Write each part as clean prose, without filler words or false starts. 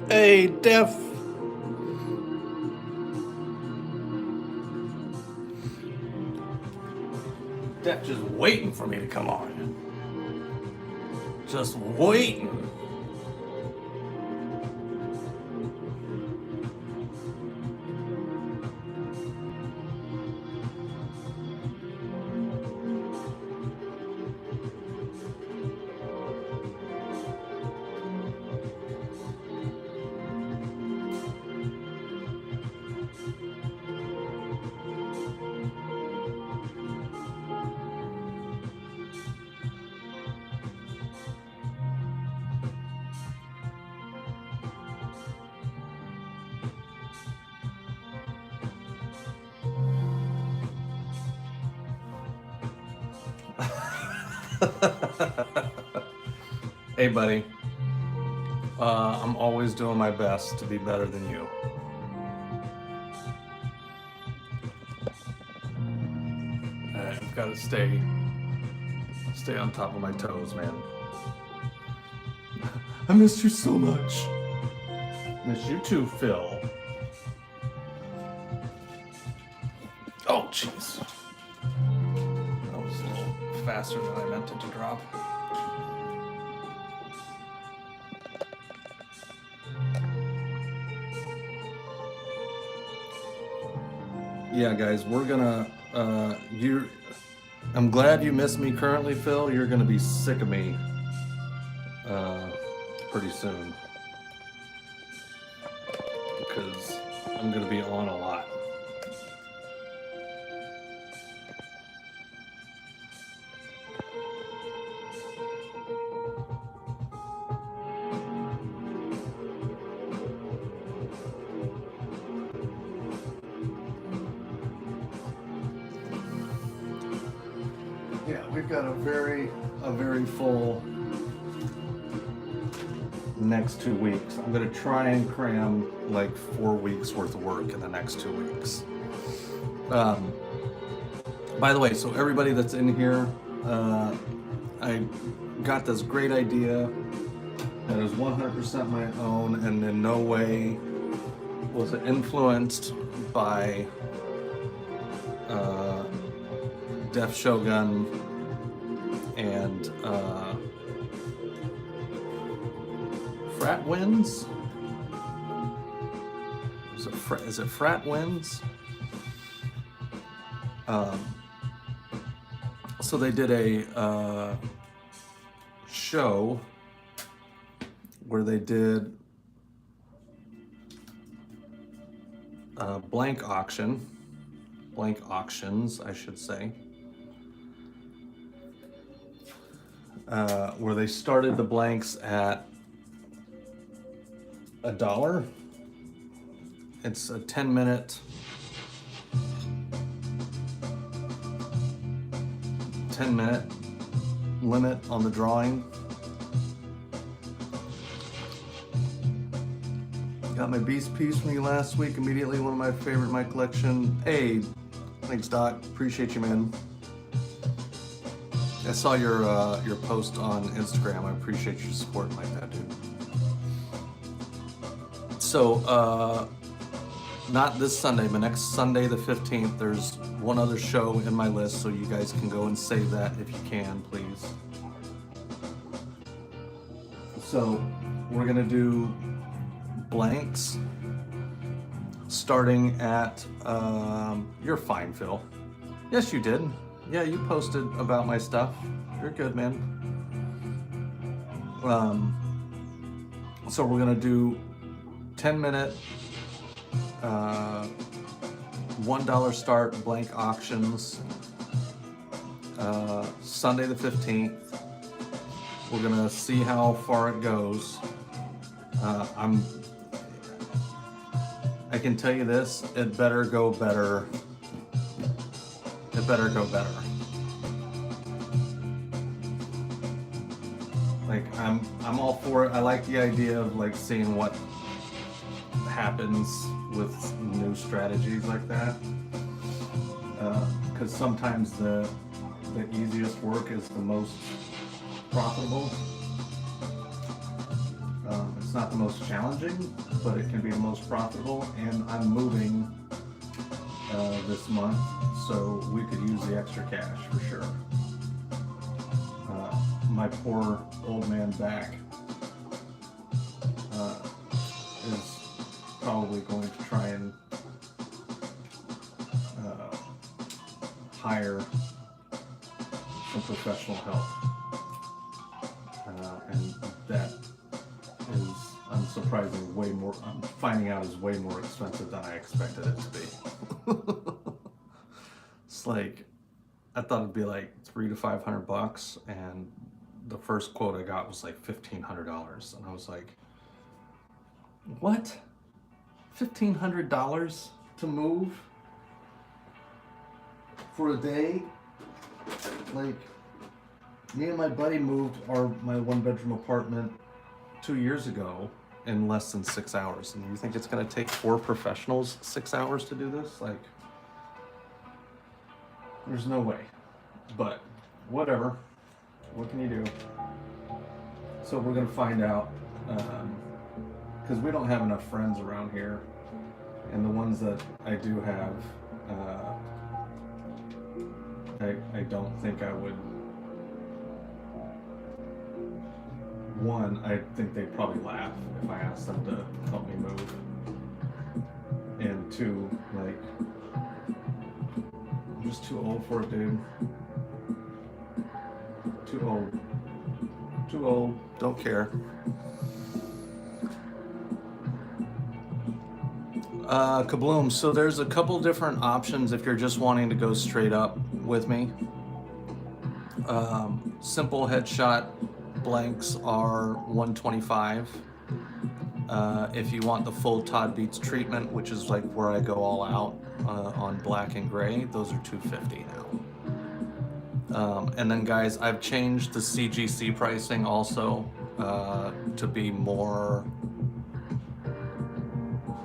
Hey, Def. Def just waiting for me to come on. Just waiting. Hey, buddy. I'm always doing my best to be better than you. I've got to stay on top of my toes, man. I missed you so much. Miss you too, Phil. Oh, jeez. That was a little faster than I meant it to drop. Yeah, guys, we're gonna, I'm glad you miss me currently, Phil. You're gonna be sick of me pretty soon. Because I'm gonna be on a lot. Yeah, we've got a very full next 2 weeks. I'm gonna try and cram like 4 weeks worth of work in the next 2 weeks. By the way, so everybody that's in here, I got this great idea that is 100% my own, and in no way was it influenced by Def Shogun and Frat Winds? Is it Frat Winds? So they did a show where they did blank auctions, I should say, where they started the blanks at $1. It's a 10-minute limit on the drawing. Got my Beast piece from you last week. Immediately one of my favorite in my collection. Hey, thanks, Doc. Appreciate you, man. I saw your post on Instagram. I appreciate your support like that, dude. So, not this Sunday, but next Sunday the 15th, there's one other show in my list, so you guys can go and save that if you can, please. So, we're gonna do blanks starting at, you're fine, Phil. Yes, you did. Yeah, you posted about my stuff. You're good, man. So we're gonna do 10-minute, $1 start blank auctions, Sunday the 15th. We're gonna see how far it goes. I can tell you this, it better go better. It better go better. Like, I'm all for it. I like the idea of like seeing what happens with new strategies like that. Because sometimes the easiest work is the most profitable. it's not the most challenging, but it can be the most profitable, and I'm moving this month, so we could use the extra cash for sure. My poor old man back is probably going to try and hire some professional help, and that is, I'm finding out is way more expensive than I expected it to be. It's like, I thought it'd be like $300 to $500, and the first quote I got was like $1,500, and I was like, what? $1,500 to move for a day? Like, me and my buddy moved my one-bedroom apartment 2 years ago in less than 6 hours, and you think it's going to take 4 professionals 6 hours to do this? Like, there's no way. But whatever, what can you do? So we're going to find out, because we don't have enough friends around here, and the ones that I do have, I don't think I would. One, I think they'd probably laugh if I asked them to help me move. And two, like, I'm just too old for it, dude. Too old. Too old. Don't care. Kabloom. So there's a couple different options if you're just wanting to go straight up with me. Simple headshot blanks are $125. If you want the full Todd Beats treatment, which is like where I go all out on black and gray, those are $250 now. And then guys, I've changed the CGC pricing also to be more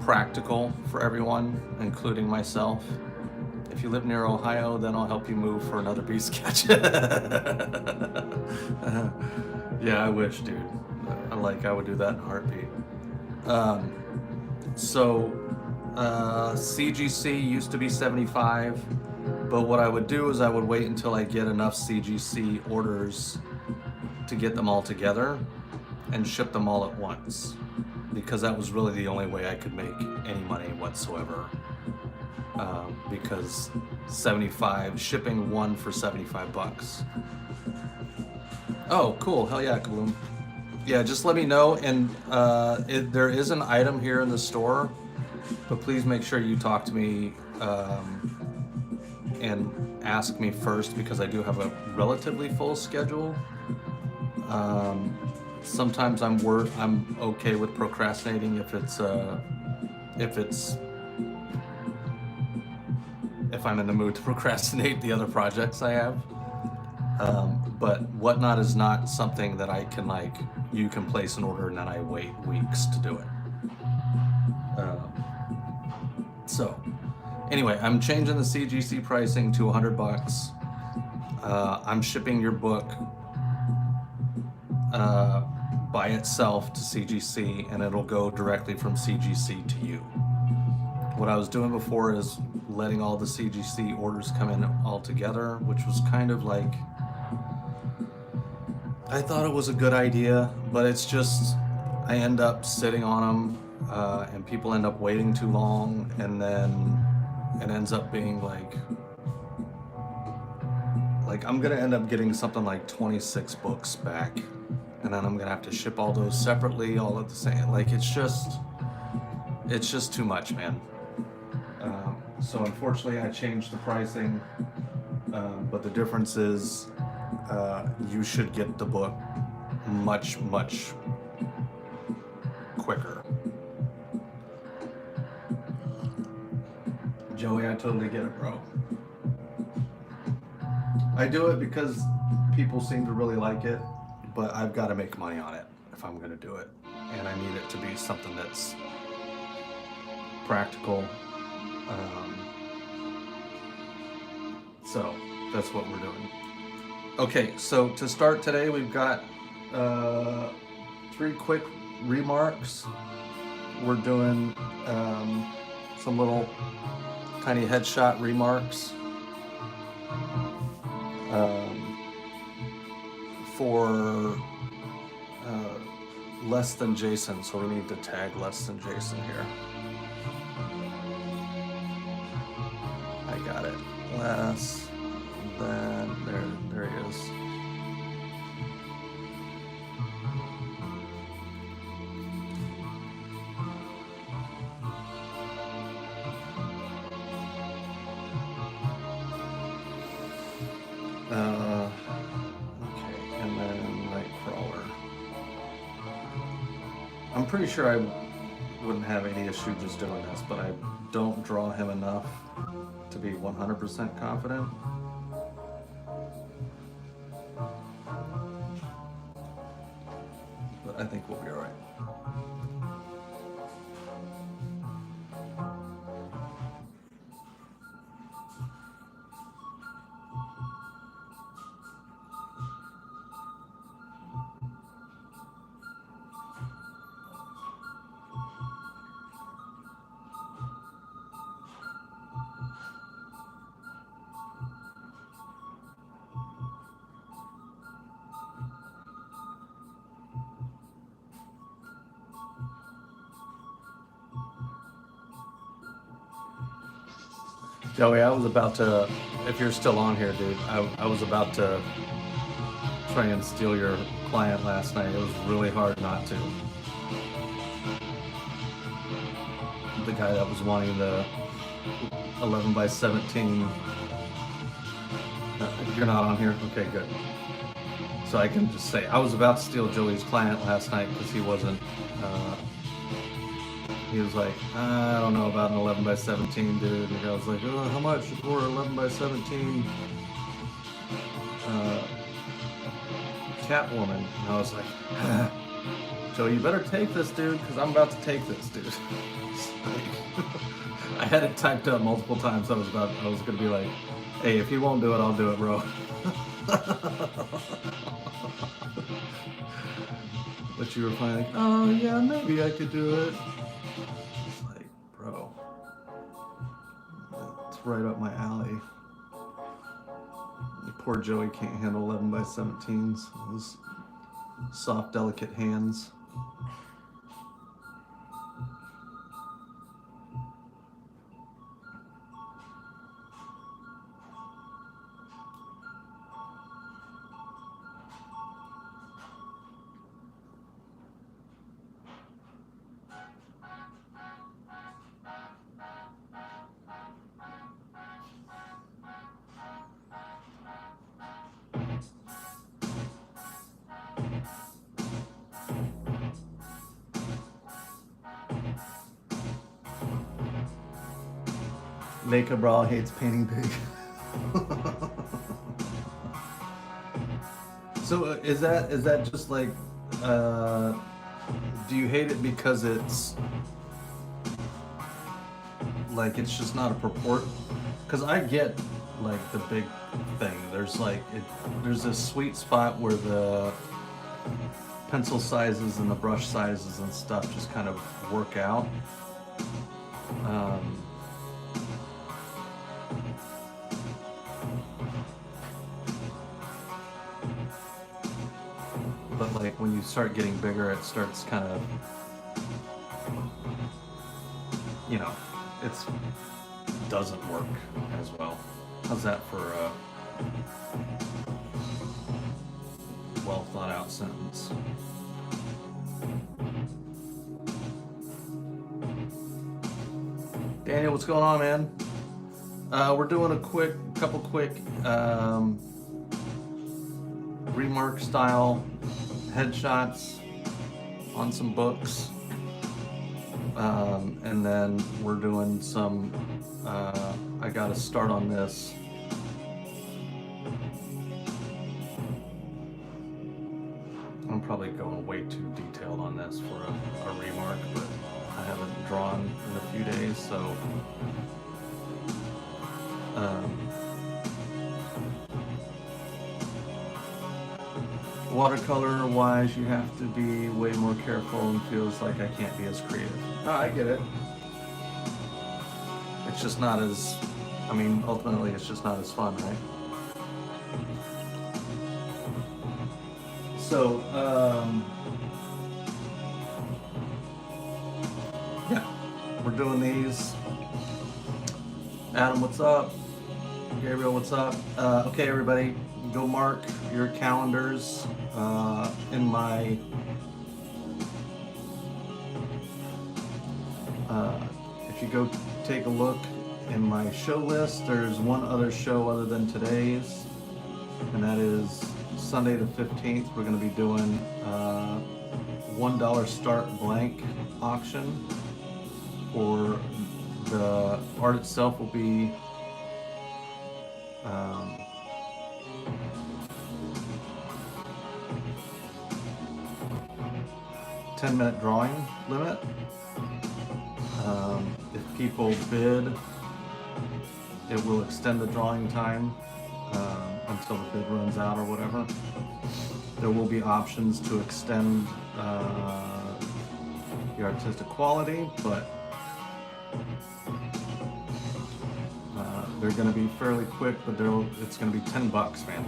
practical for everyone, including myself. If you live near Ohio, then I'll help you move for another bee sketch. Yeah, I wish, dude. I would do that in a heartbeat. CGC used to be $75, but what I would do is I would wait until I get enough CGC orders to get them all together and ship them all at once, because that was really the only way I could make any money whatsoever. Because shipping one for $75. Oh, cool. Hell yeah, Kabloom. Yeah, just let me know. And there is an item here in the store, but please make sure you talk to me and ask me first, because I do have a relatively full schedule. Sometimes I'm okay with procrastinating if I'm in the mood to procrastinate the other projects I have. But Whatnot is not something that I can, like, you can place an order and then I wait weeks to do it. So anyway, I'm changing the CGC pricing to $100. I'm shipping your book by itself to CGC, and it'll go directly from CGC to you. What I was doing before is letting all the CGC orders come in all together, which was kind of like, I thought it was a good idea, but it's just, I end up sitting on them, and people end up waiting too long, and then it ends up being like I'm gonna end up getting something like 26 books back, and then I'm gonna have to ship all those separately, all at the same, like, it's just too much, man. So unfortunately I changed the pricing, but the difference is you should get the book much quicker. Joey, I totally get it, bro. I do it because people seem to really like it, but I've got to make money on it if I'm going to do it. And I need it to be something that's practical. So that's what we're doing. Okay, so to start today, we've got 3 quick remarks. We're doing some little tiny headshot remarks for less than Jason, so we need to tag less than Jason here. I got it. Less than, there he is. Okay, and then Nightcrawler. I'm pretty sure I wouldn't have any issue just doing this, but I don't draw him enough to be 100% confident. But I think we'll be all right. Joey, I was about to, if you're still on here, dude, I was about to try and steal your client last night. It was really hard not to. The guy that was wanting the 11 by 17. You're not on here? Okay, good. So I can just say, I was about to steal Joey's client last night because he wasn't, he was like, I don't know about an 11 by 17, dude. And the guy was like, oh, how much for 11 by 17 Catwoman? And I was like, Joe, you better take this, dude, because I'm about to take this, dude. I had it typed up multiple times. I was gonna be like, hey, if you won't do it, I'll do it, bro. But you were finally like, oh yeah, maybe I could do it. Bro, it's right up my alley. Poor Joey can't handle 11 by 17s. Those soft, delicate hands. Naked Brawl hates painting big. So is that just like, do you hate it because it's like it's just not a purport? Because I get like the big thing. There's like there's this sweet spot where the pencil sizes and the brush sizes and stuff just kind of work out. But like when you start getting bigger, it starts kind of, you know, it doesn't work as well. How's that for a well thought out sentence? Daniel, what's going on, man? We're doing a couple quick remark style headshots on some books, and then we're doing some I gotta start on this. I'm probably going way too detailed on this for a remark, but I haven't drawn in a few days, so watercolor wise, you have to be way more careful and feels like I can't be as creative. Oh, I get it. It's just not as, I mean, ultimately it's just not as fun, right? So, yeah, we're doing these. Adam, what's up? Gabriel, what's up? Okay, everybody, go mark your calendars in my if you go take a look in my show list, there's one other show other than today's, and that is Sunday the 15th. We're going to be doing $1 start blank auction. For the art itself will be 10-minute drawing limit. If people bid, it will extend the drawing time until the bid runs out or whatever. There will be options to extend the artistic quality, but they're going to be fairly quick, but it's going to be $10, man.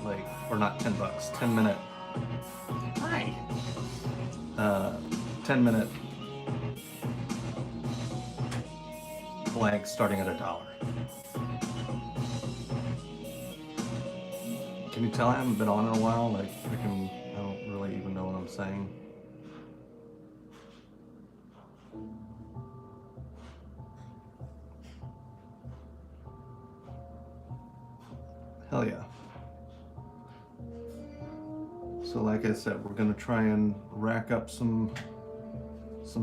Like, or not $10, 10-minute. Hi. 10-minute blank starting at $1. Can you tell I haven't been on in a while? Like, I don't really even know what I'm saying. Hell yeah. So like I said, we're gonna try and rack up some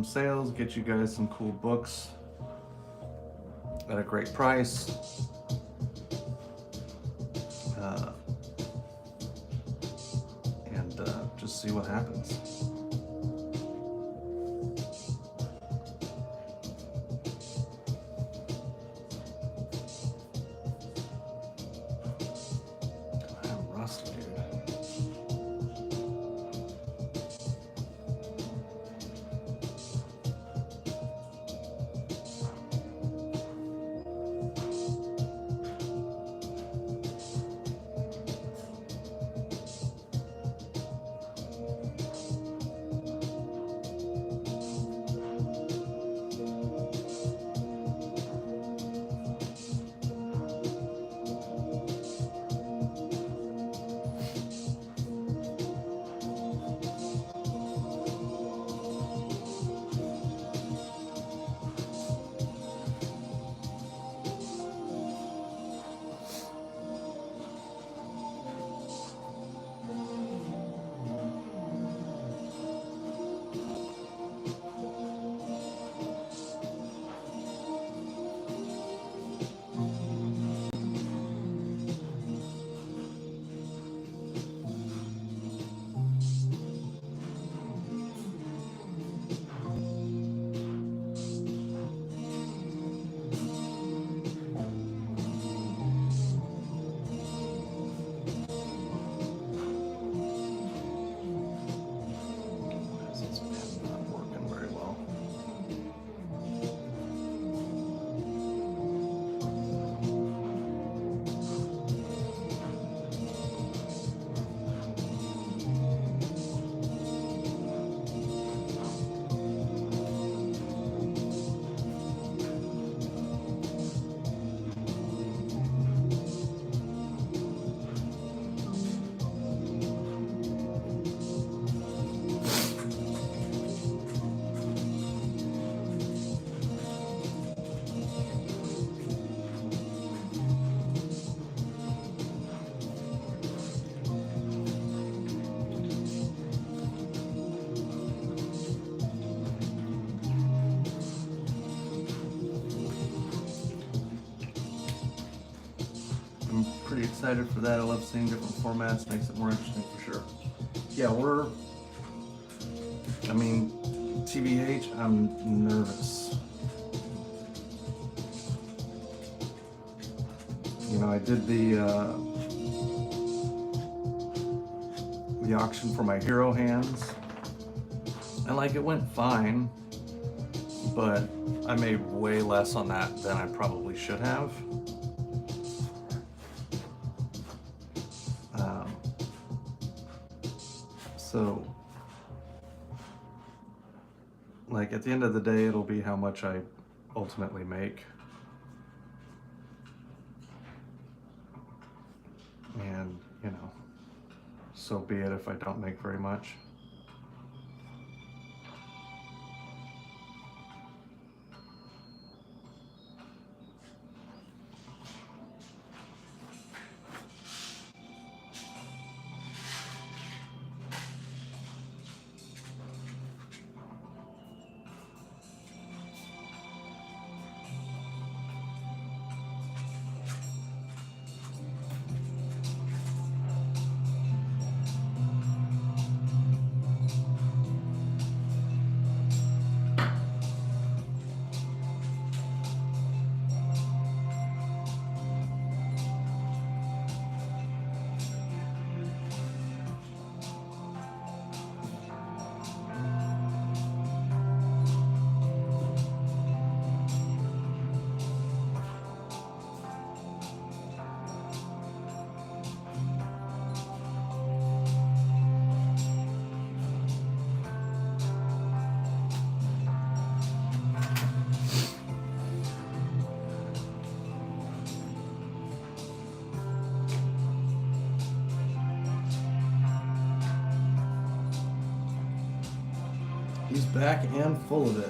sales, get you guys some cool books at a great price. And just see what happens. Pretty excited for that. I love seeing different formats, makes it more interesting for sure. Yeah, I mean, TBH, I'm nervous. You know, I did the the auction for my hero hands. And like it went fine, but I made way less on that than I probably should have. So like at the end of the day, it'll be how much I ultimately make. And, you know, so be it if I don't make very much. He's back and full of it.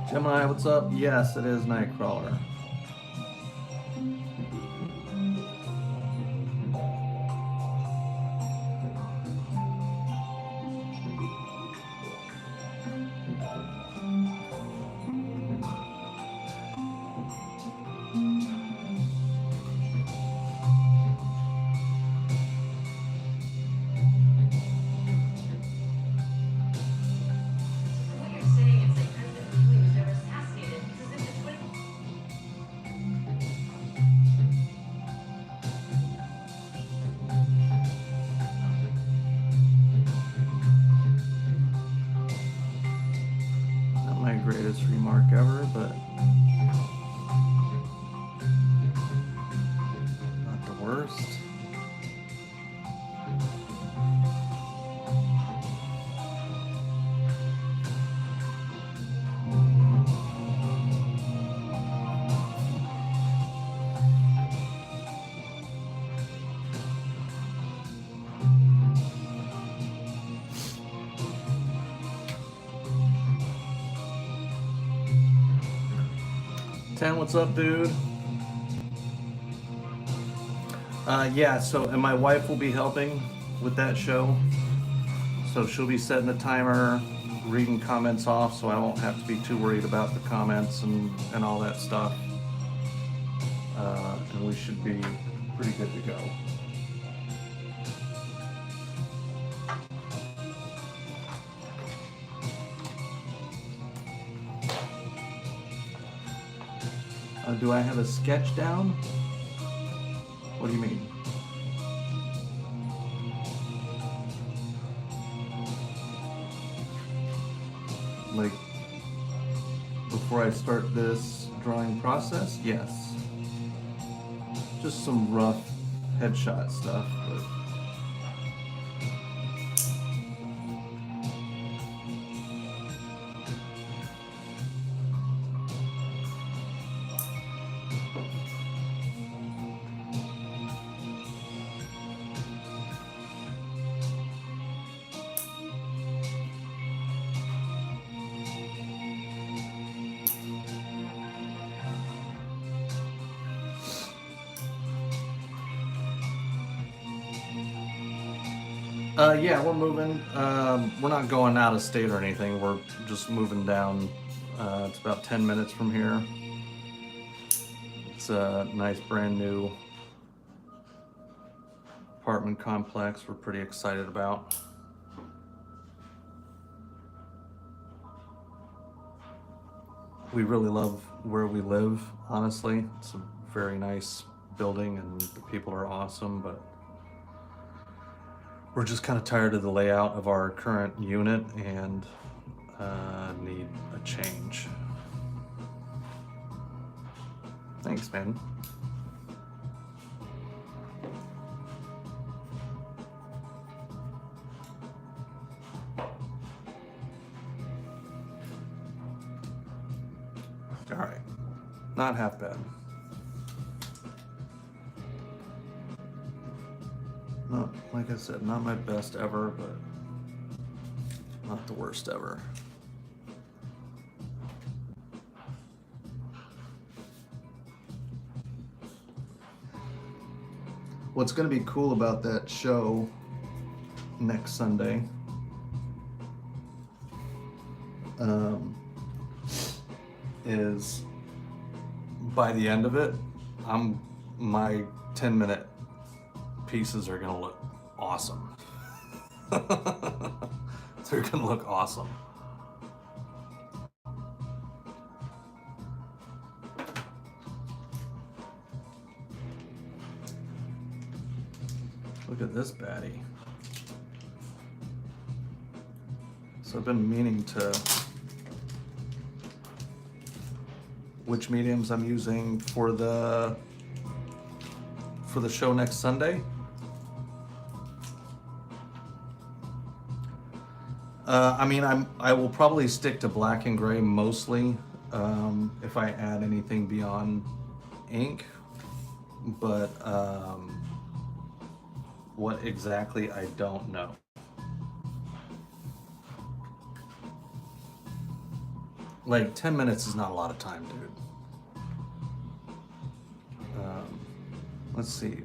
Gemini, what's up? Yes, it is Nightcrawler. Greatest remark ever, but not the worst. What's up, dude? Yeah, so, and my wife will be helping with that show. So she'll be setting the timer, reading comments off, so I won't have to be too worried about the comments and all that stuff. And we should be pretty good to go. Do I have a sketch down? What do you mean? Like, before I start this drawing process? Yes. Just some rough headshot stuff, but... Yeah, we're moving. We're not going out of state or anything. We're just moving down. It's about 10 minutes from here. It's a nice brand new apartment complex we're pretty excited about. We really love where we live, honestly. It's a very nice building and the people are awesome, but we're just kind of tired of the layout of our current unit and need a change. Thanks, man. All right, not half bad. Not, like I said, not my best ever, but not the worst ever. What's going to be cool about that show next Sunday is by the end of it, my 10-minute pieces are gonna look awesome. They're gonna look awesome. Look at this baddie. So I've been meaning to which mediums I'm using for the show next Sunday. I mean, I will probably stick to black and gray mostly if I add anything beyond ink, but what exactly I don't know. Like 10 minutes is not a lot of time, dude. Let's see.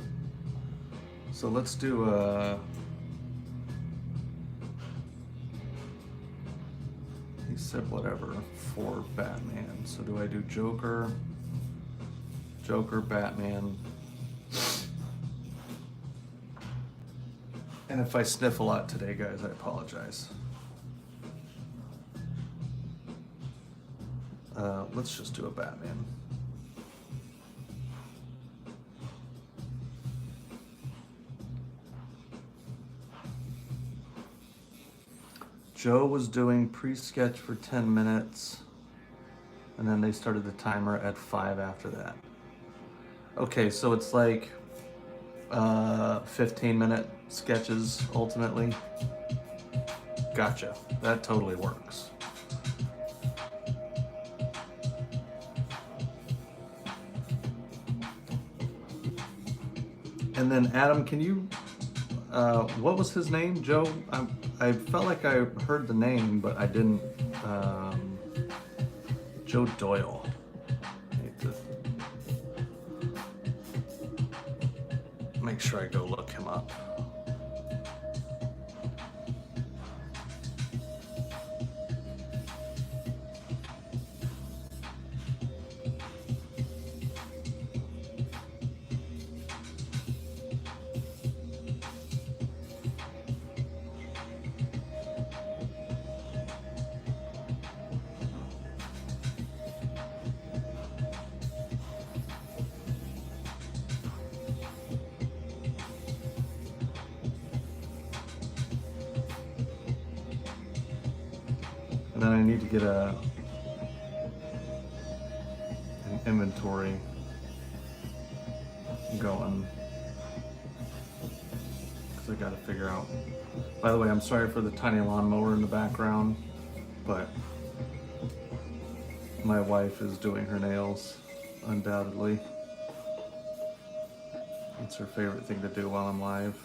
So let's do he said whatever for Batman. So do I do Joker, Batman? And if I sniff a lot today, guys, I apologize. Let's just do a Batman. Joe was doing pre-sketch for 10 minutes, and then they started the timer at 5 after that. Okay, so it's like 15-minute sketches ultimately. Gotcha, that totally works. And then Adam, can you, what was his name, Joe? I felt like I heard the name, but I didn't, Joe Doyle. Make sure I go look him up. And then I need to get an inventory going, because I got to figure out. By the way, I'm sorry for the tiny lawnmower in the background, but my wife is doing her nails, undoubtedly. It's her favorite thing to do while I'm live.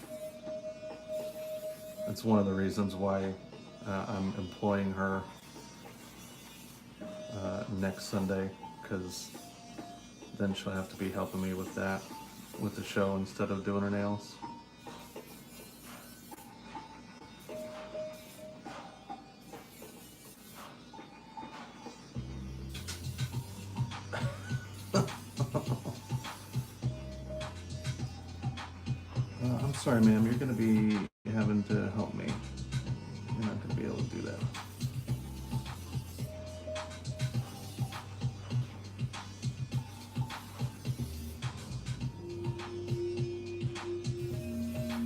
It's one of the reasons why I'm employing her next Sunday, because then she'll have to be helping me with that, with the show, instead of doing her nails. I'm sorry, ma'am, you're going to be having to help me. You're not going to be able to do that.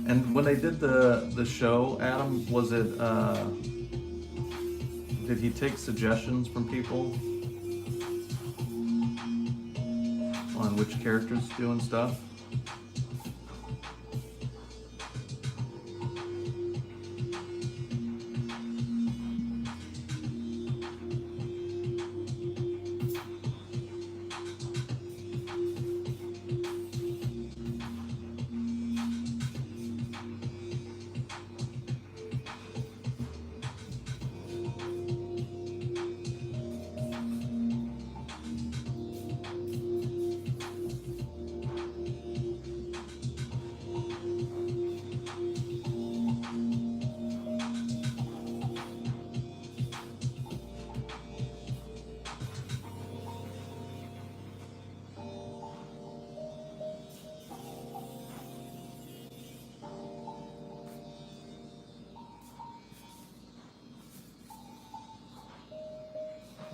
And when they did the show, Adam, was it, did he take suggestions from people on which characters to do and stuff?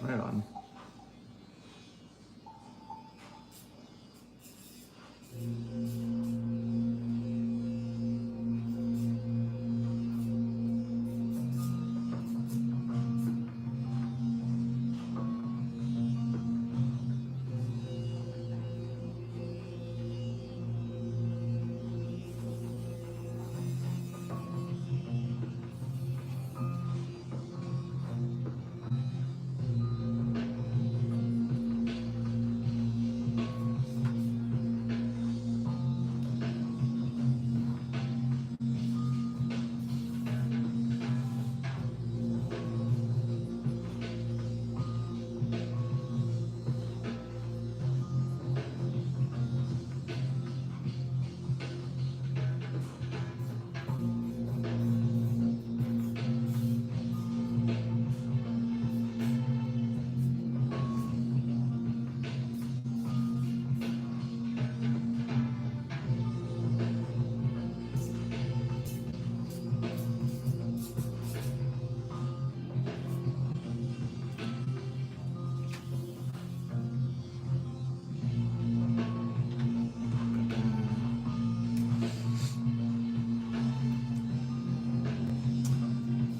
Right on.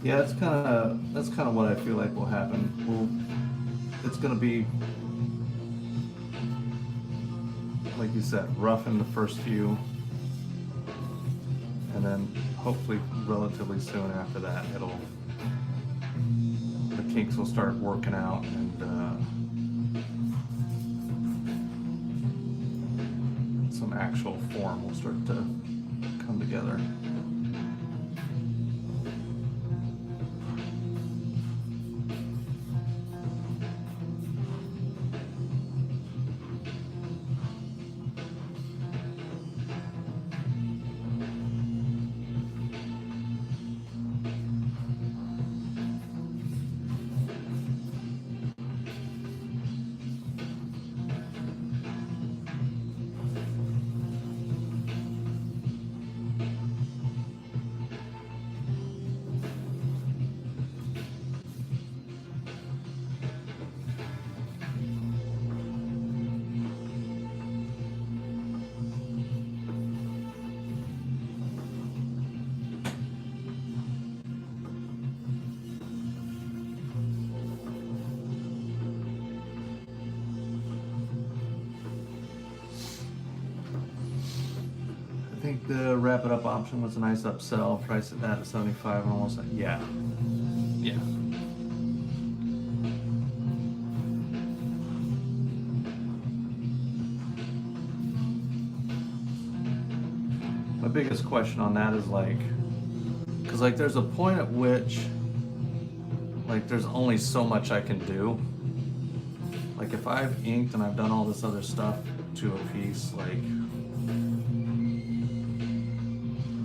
Yeah, that's kind of what I feel like will happen. It's gonna be, like you said, rough in the first few, and then hopefully relatively soon after that, the kinks will start working out, and some actual form will start to come together. I think the wrap it up option was a nice upsell. Price it at 75 and almost. Yeah. My biggest question on that is because there's a point at which there's only so much I can do. Like if I've inked and I've done all this other stuff to a piece,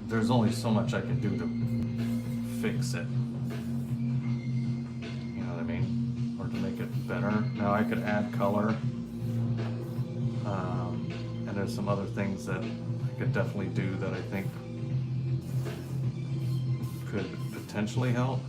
there's only so much I can do to fix it. You know what I mean? Or to make it better. Now I could add color. And there's some other things that could definitely do that I think could potentially help.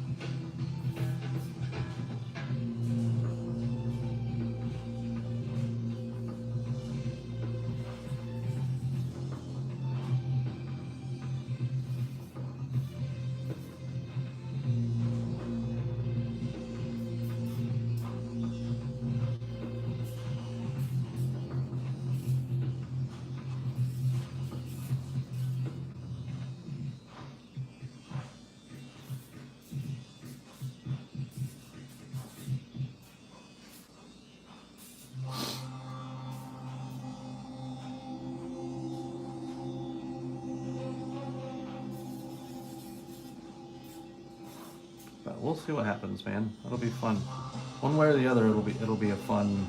But we'll see what happens, man. It'll be fun. One way or the other, it'll be a fun.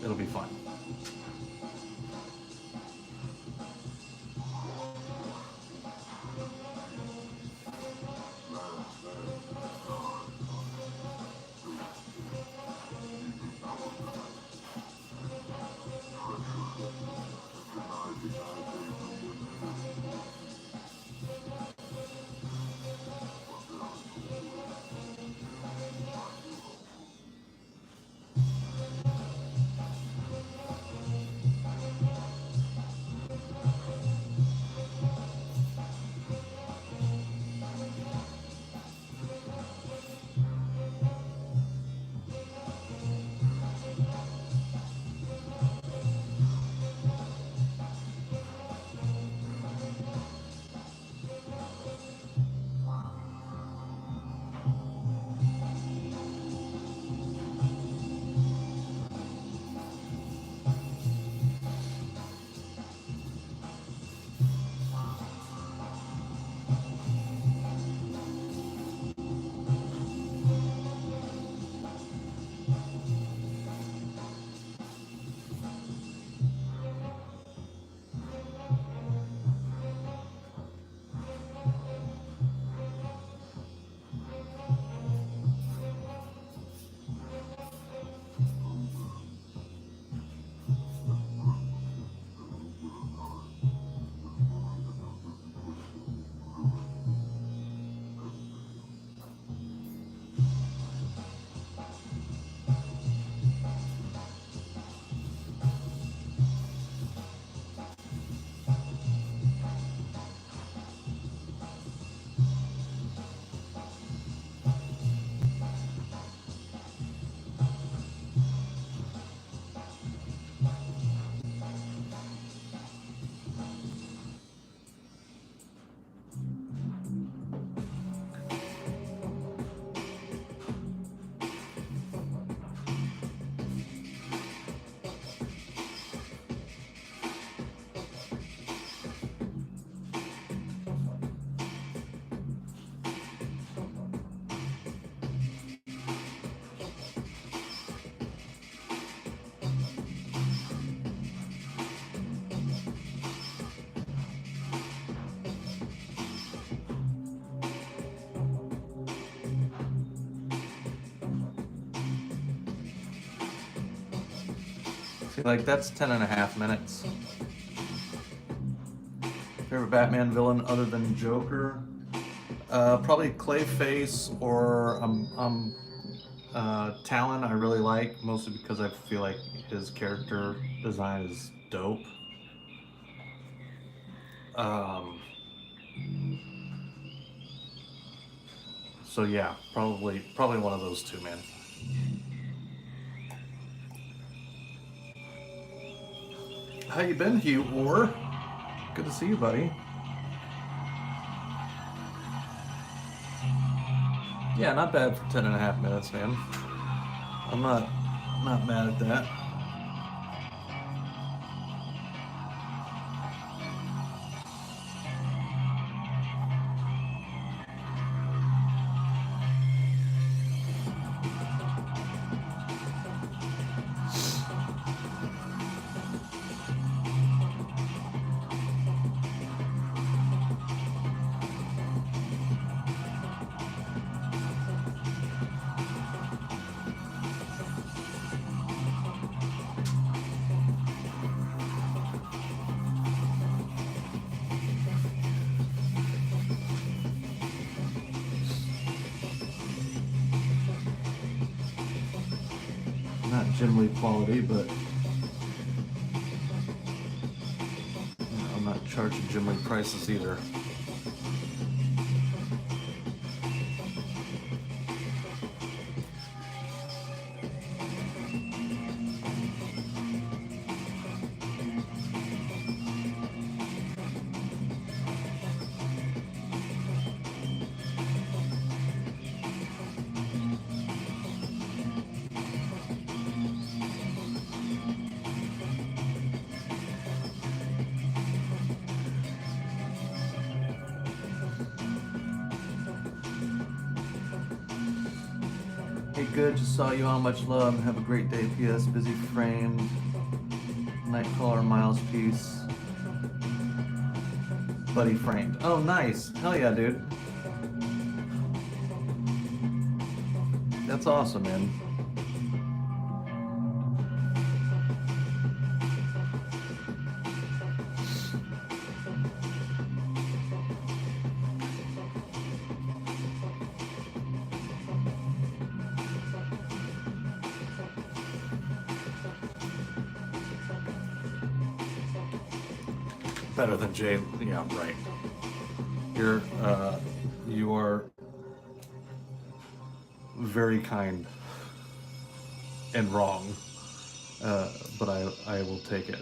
It'll be fun. Like, that's 10.5 minutes. Favorite Batman villain other than Joker? Probably Clayface or Talon I really like, mostly because I feel like his character design is dope. So yeah, probably one of those two, man. How you been, Hugh Orr? Good to see you, buddy. Yeah, not bad for 10.5 minutes, man. I'm not mad at that. Jim Lee quality, but I'm not charging Jim Lee prices either. Hey, good, just saw you on. Much love. Have a great day. P.S. Busy framed. Nightcrawler Miles piece. Buddy framed. Oh, nice. Hell yeah, dude. That's awesome, man. Better than Jay. Yeah, right. You are very kind and wrong, but I will take it.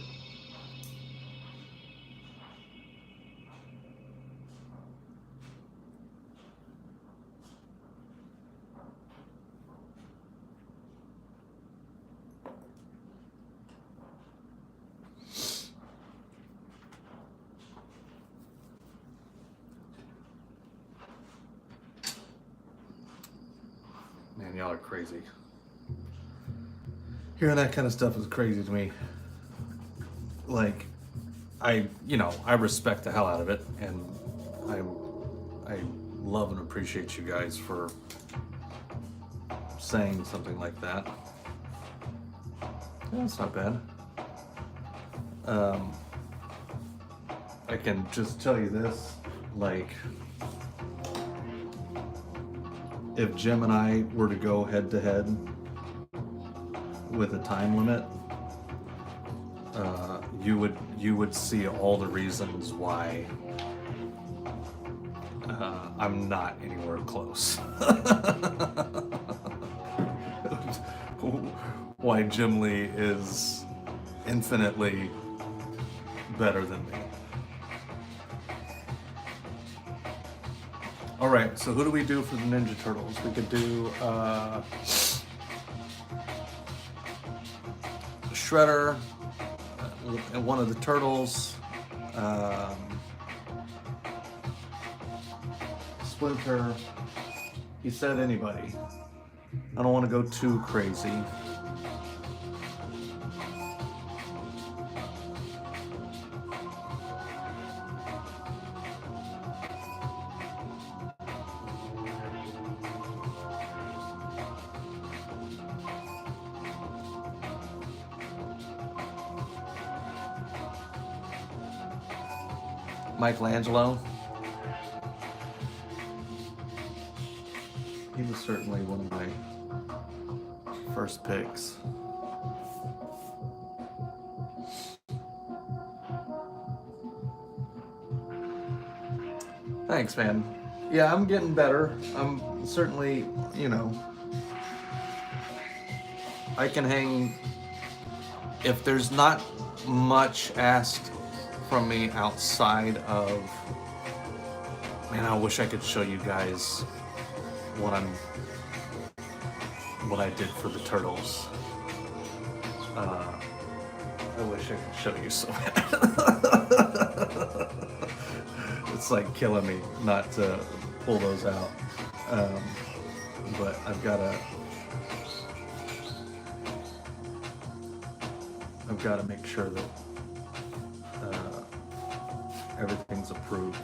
Man, y'all are crazy. Hearing that kind of stuff is crazy to me. Like, I respect the hell out of it, and I love and appreciate you guys for saying something like that. Yeah, that's not bad. I can just tell you this, like, if Jim and I were to go head to head with a time limit, you would see all the reasons why I'm not anywhere close. Why Jim Lee is infinitely better than me. All right, so who do we do for the Ninja Turtles? We could do Shredder, and one of the Turtles, Splinter. He said anybody. I don't want to go too crazy. Michelangelo. He was certainly one of my first picks. Thanks, man. Yeah, I'm getting better. I'm certainly, I can hang, if there's not much asked from me outside of, man, I wish I could show you guys what I did for the Turtles. I wish I could show you so bad. It's like killing me not to pull those out. But I've got to make sure that everything's approved.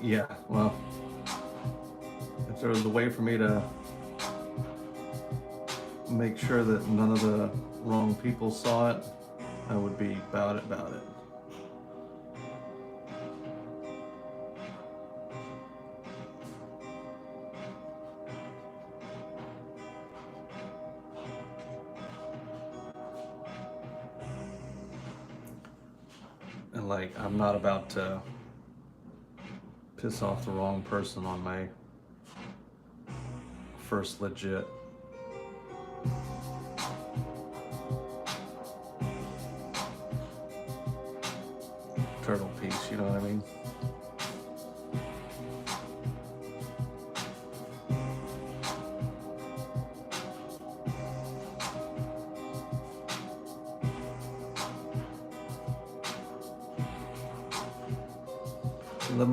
Yeah, well, if there was a way for me to make sure that none of the wrong people saw it, I would be about it. And like, I'm not about to piss off the wrong person on my first legit turtle piece, you know what I mean?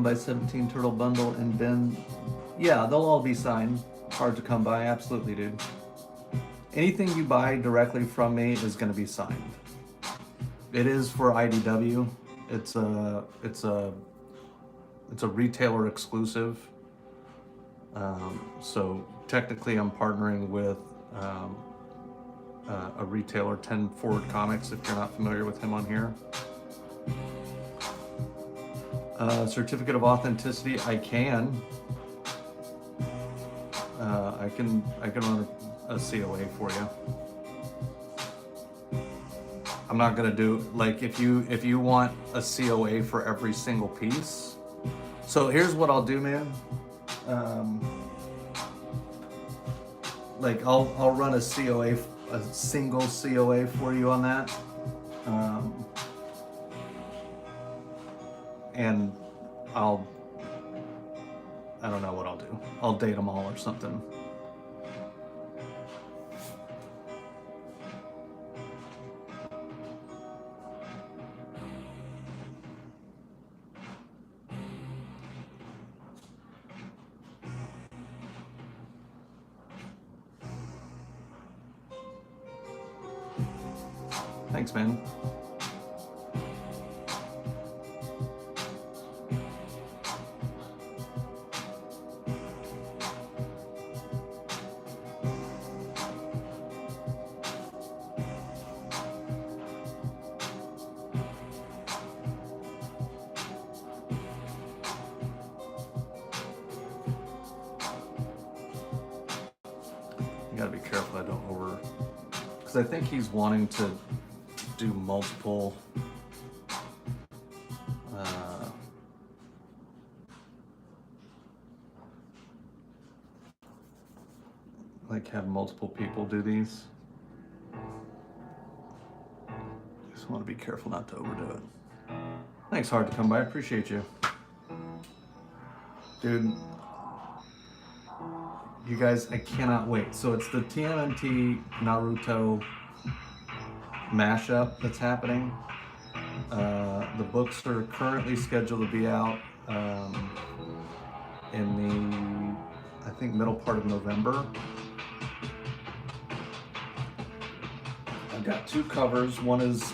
By 17 turtle bundle and bin. Yeah, they'll all be signed. Hard to come by, absolutely, dude. Anything you buy directly from me is going to be signed. It is for IDW. It's a retailer exclusive. So technically, I'm partnering with a retailer, 10 Forward Comics. If you're not familiar with him on here. Certificate of authenticity, I can. I can run a COA for you. I'm not gonna do, like, if you want a COA for every single piece. So here's what I'll do, man. Like I'll run a COA, a single COA for you on that. And I don't know what I'll do. I'll date them all or something. Thanks, man. I think he's wanting to do multiple like have multiple people do these. Just want to be careful not to overdo it. Thanks, Hard to come by. I appreciate you, dude. You guys, I cannot wait. So it's the TMNT Naruto mashup that's happening. The books are currently scheduled to be out in the, I think, middle part of November. I've got two covers. One is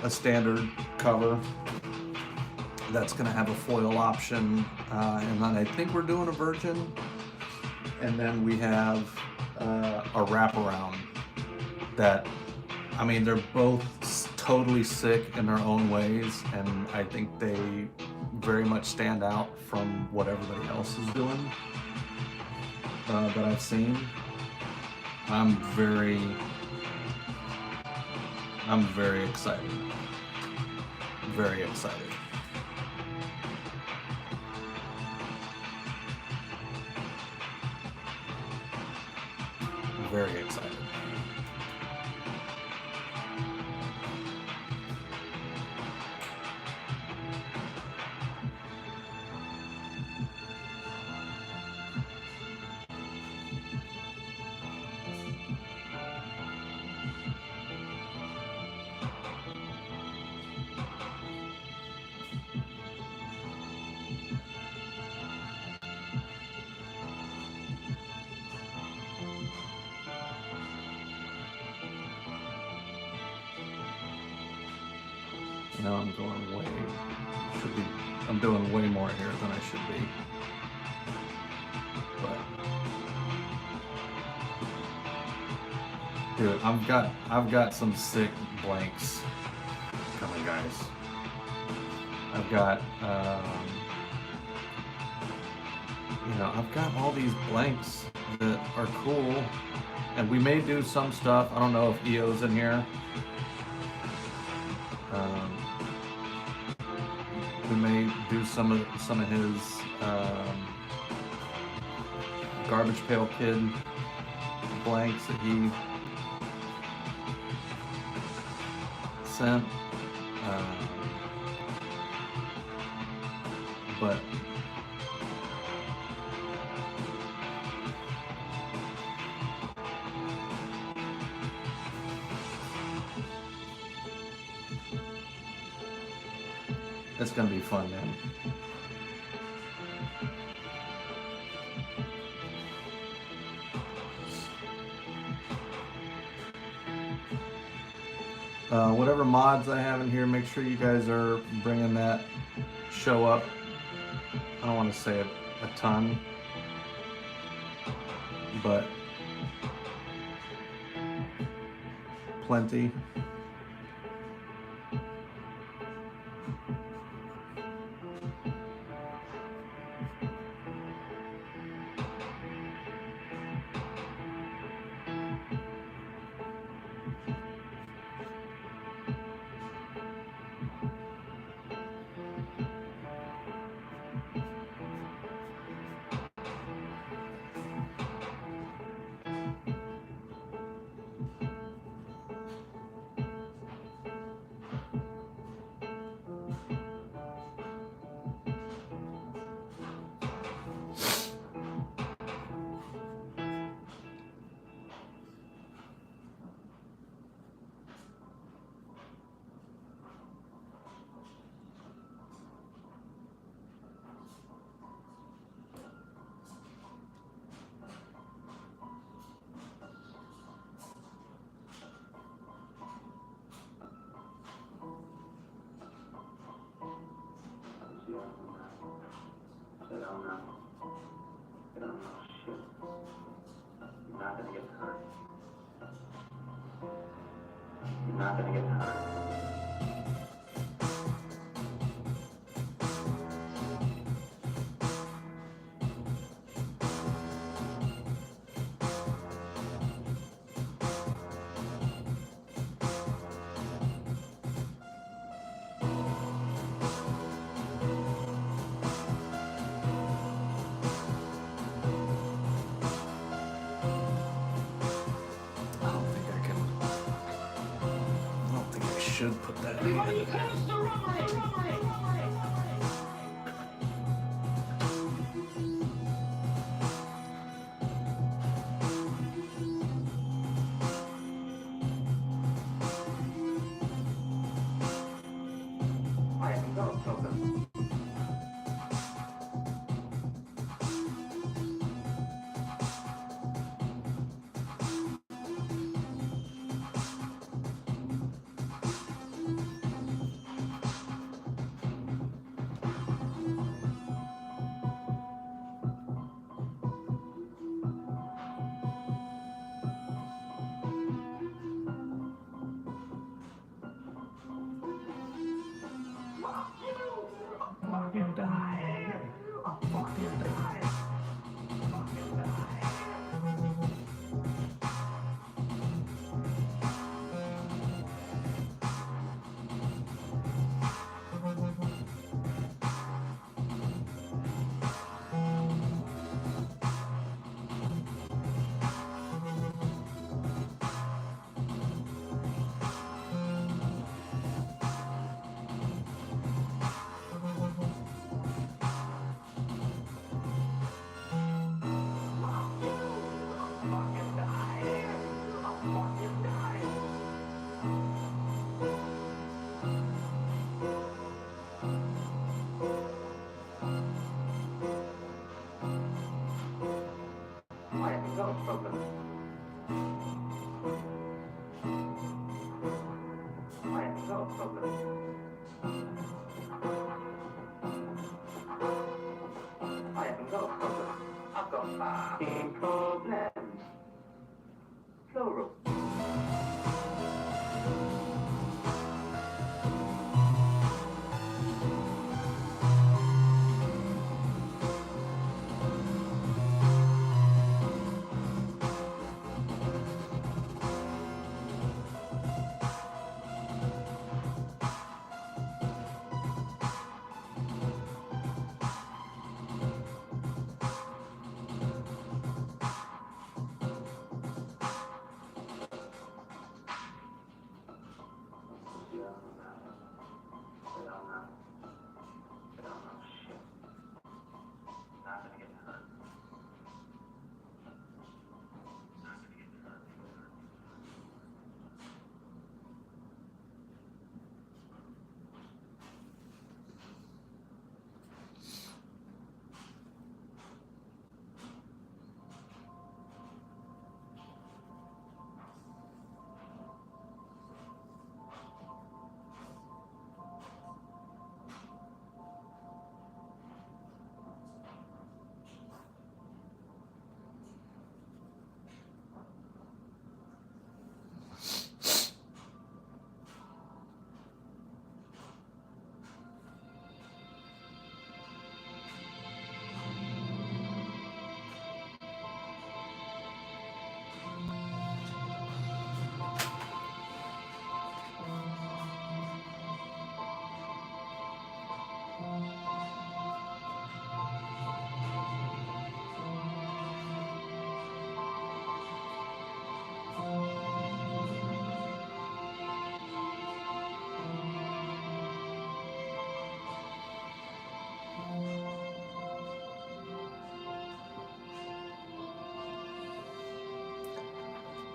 a standard cover that's going to have a foil option, and then I think we're doing a virgin, and then we have a wraparound that, I mean, they're both totally sick in their own ways, and I think they very much stand out from what everybody else is doing that I've seen. I'm very excited. Very excited. Very excited. Now I'm going way, I'm doing way more here than I should be. But, dude, I've got some sick blanks coming, guys. I've got, you know, I've got all these blanks that are cool, and we may do some stuff. I don't know if EO's in here. We may do some of his Garbage Pail Kid blanks that he sent, but it's gonna be fun, man. Whatever mods I have in here, make sure you guys are bringing that show up. I don't want to say a ton, but plenty. Should put that in. Plural.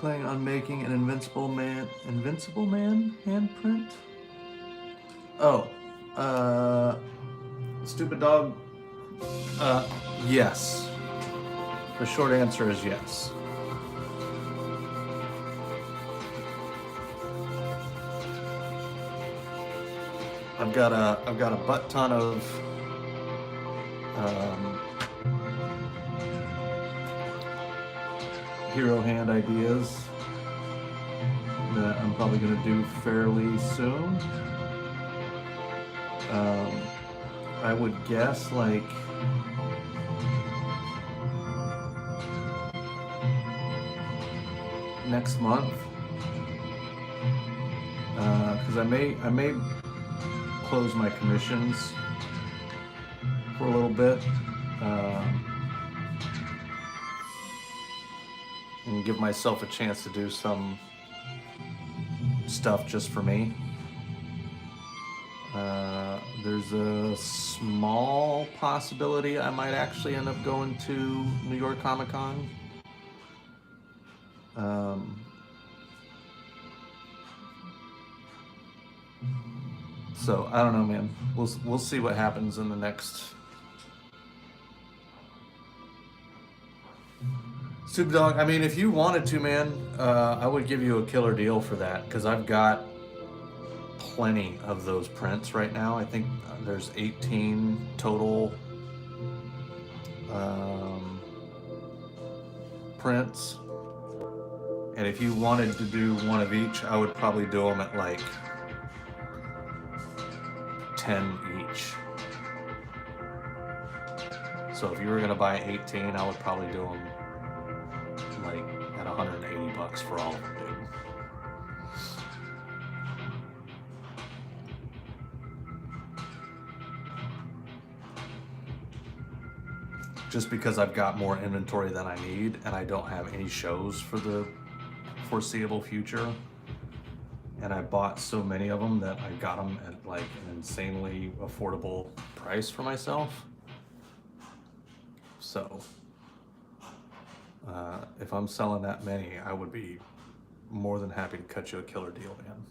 Planning on making an Invincible Man handprint? Oh, stupid dog. Yes. The short answer is yes. I've got a butt ton of hero hand ideas that I'm probably going to do fairly soon. I would guess like next month, because I may close my commissions for a little bit. And give myself a chance to do some stuff just for me. There's a small possibility I might actually end up going to New York Comic Con. So I don't know, man. We'll see what happens in the next. Super Dog, I mean, if you wanted to, man, I would give you a killer deal for that, because I've got plenty of those prints right now. I think there's 18 total prints. And if you wanted to do one of each, I would probably do them at like 10 each. So if you were gonna buy 18, I would probably do them like at $180 for all of them, dude. Just because I've got more inventory than I need and I don't have any shows for the foreseeable future. And I bought so many of them that I got them at like an insanely affordable price for myself. So if I'm selling that many, I would be more than happy to cut you a killer deal, man.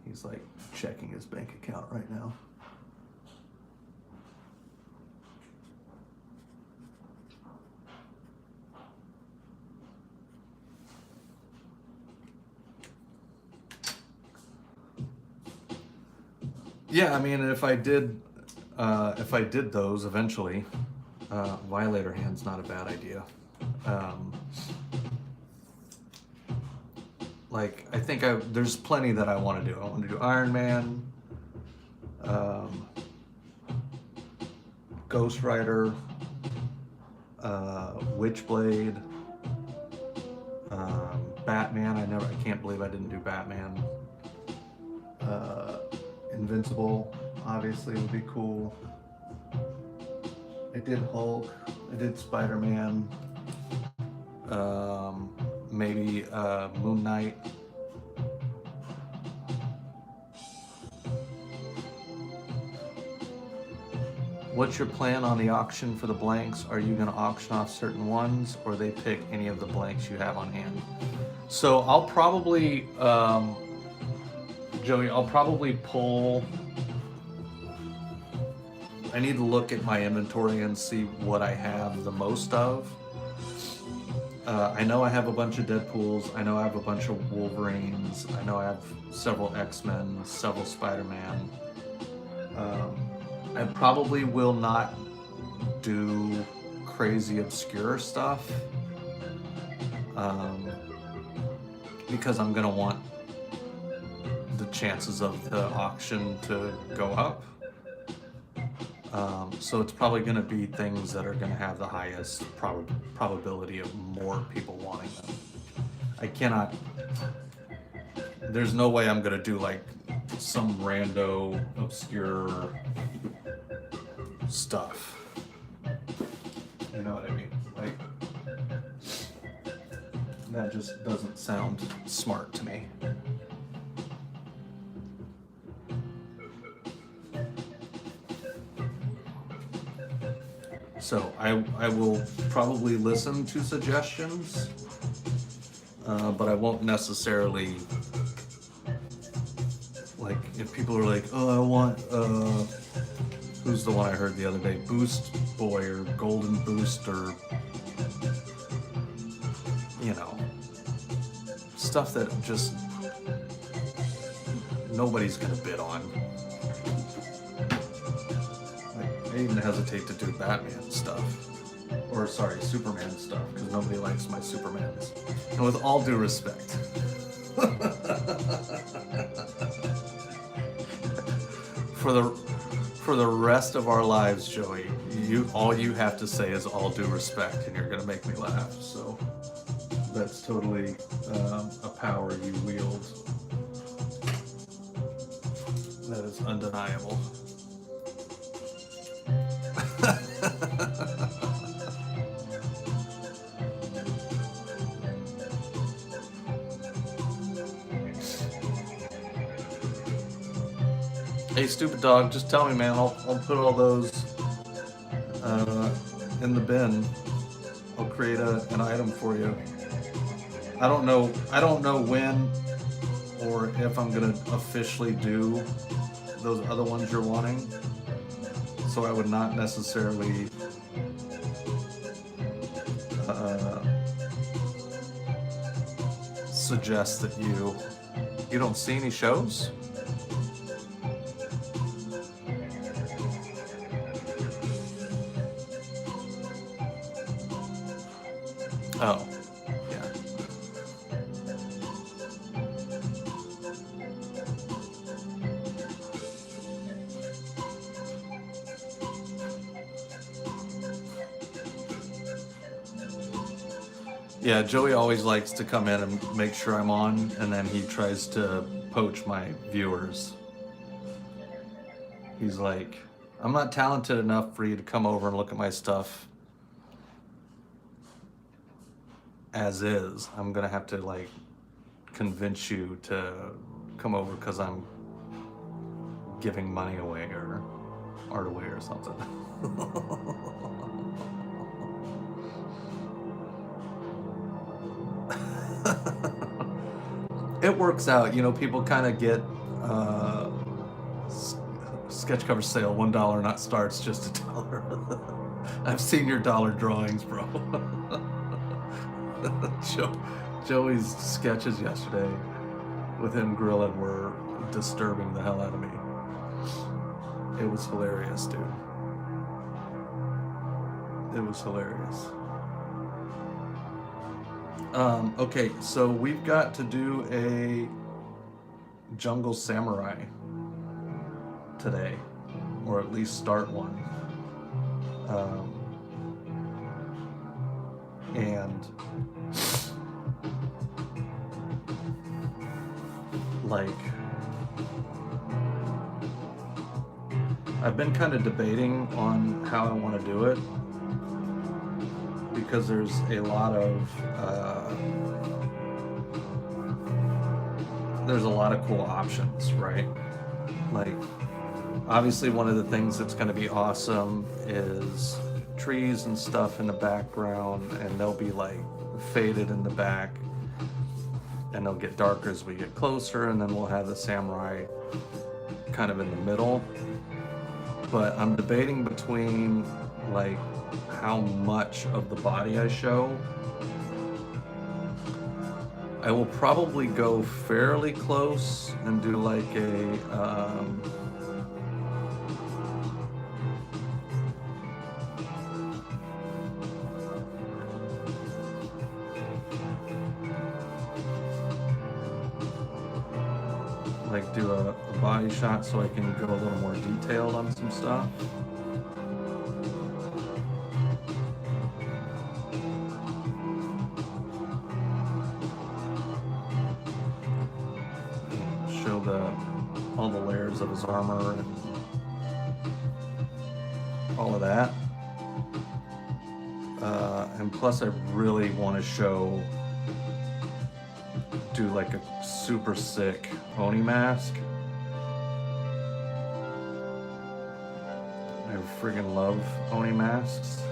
He's like checking his bank account right now. Yeah, I mean, if I did those eventually, Violator hand's not a bad idea. Like, I think there's plenty that I want to do. I want to do Iron Man, Ghost Rider, Witchblade, Batman. I can't believe I didn't do Batman. Invincible, obviously, would be cool. I did Hulk. I did Spider-Man. Maybe Moon Knight. What's your plan on the auction for the blanks? Are you going to auction off certain ones, or they pick any of the blanks you have on hand? So I'll probably, Joey, I'll probably pull. I need to look at my inventory and see what I have the most of. I know I have a bunch of Deadpools. I know I have a bunch of Wolverines. I know I have several X-Men, several Spider-Man. I probably will not do crazy obscure stuff because I'm gonna want the chances of the auction to go up. So it's probably going to be things that are going to have the highest probability of more people wanting them. I cannot, there's no way I'm going to do like some rando obscure stuff. You know what I mean? Like, that just doesn't sound smart to me. So I will probably listen to suggestions, but I won't necessarily, like, if people are like, oh, I want, who's the one I heard the other day? Boost Boy or Golden Boost or, you know, stuff that just nobody's gonna bid on. I even hesitate to do Batman stuff, or sorry, Superman stuff, because nobody likes my Supermans. And with all due respect, for the rest of our lives, Joey, all you have to say is all due respect, and you're gonna make me laugh. So that's totally a power you wield. That is undeniable. Hey, stupid dog, just tell me, man. I'll put all those in the bin. I'll create an item for you. I don't know when or if I'm gonna officially do those other ones you're wanting. So I would not necessarily suggest that you don't see any shows? Oh, yeah. Yeah, Joey always likes to come in and make sure I'm on, and then he tries to poach my viewers. He's like, I'm not talented enough for you to come over and look at my stuff as is. I'm gonna have to like convince you to come over because I'm giving money away or art away or something. It works out, you know. People kind of get sketch cover sale, $1 not starts, just $1. I've seen your dollar drawings, bro. Joey's sketches yesterday with him grilling were disturbing the hell out of me. It was hilarious, dude. It was hilarious. Okay, so we've got to do a jungle samurai today, or at least start one. And like, I've been kind of debating on how I want to do it, because there's a lot of cool options, right? Like, obviously one of the things that's going to be awesome is trees and stuff in the background, and they'll be like faded in the back, and they'll get darker as we get closer, and then we'll have the samurai kind of in the middle. But I'm debating between like how much of the body I show. I will probably go fairly close and do like a do a body shot so I can go a little more detailed on some stuff. Show all the layers of his armor and all of that. And plus I really want to do like a super sick Oni mask. I friggin' love Oni masks.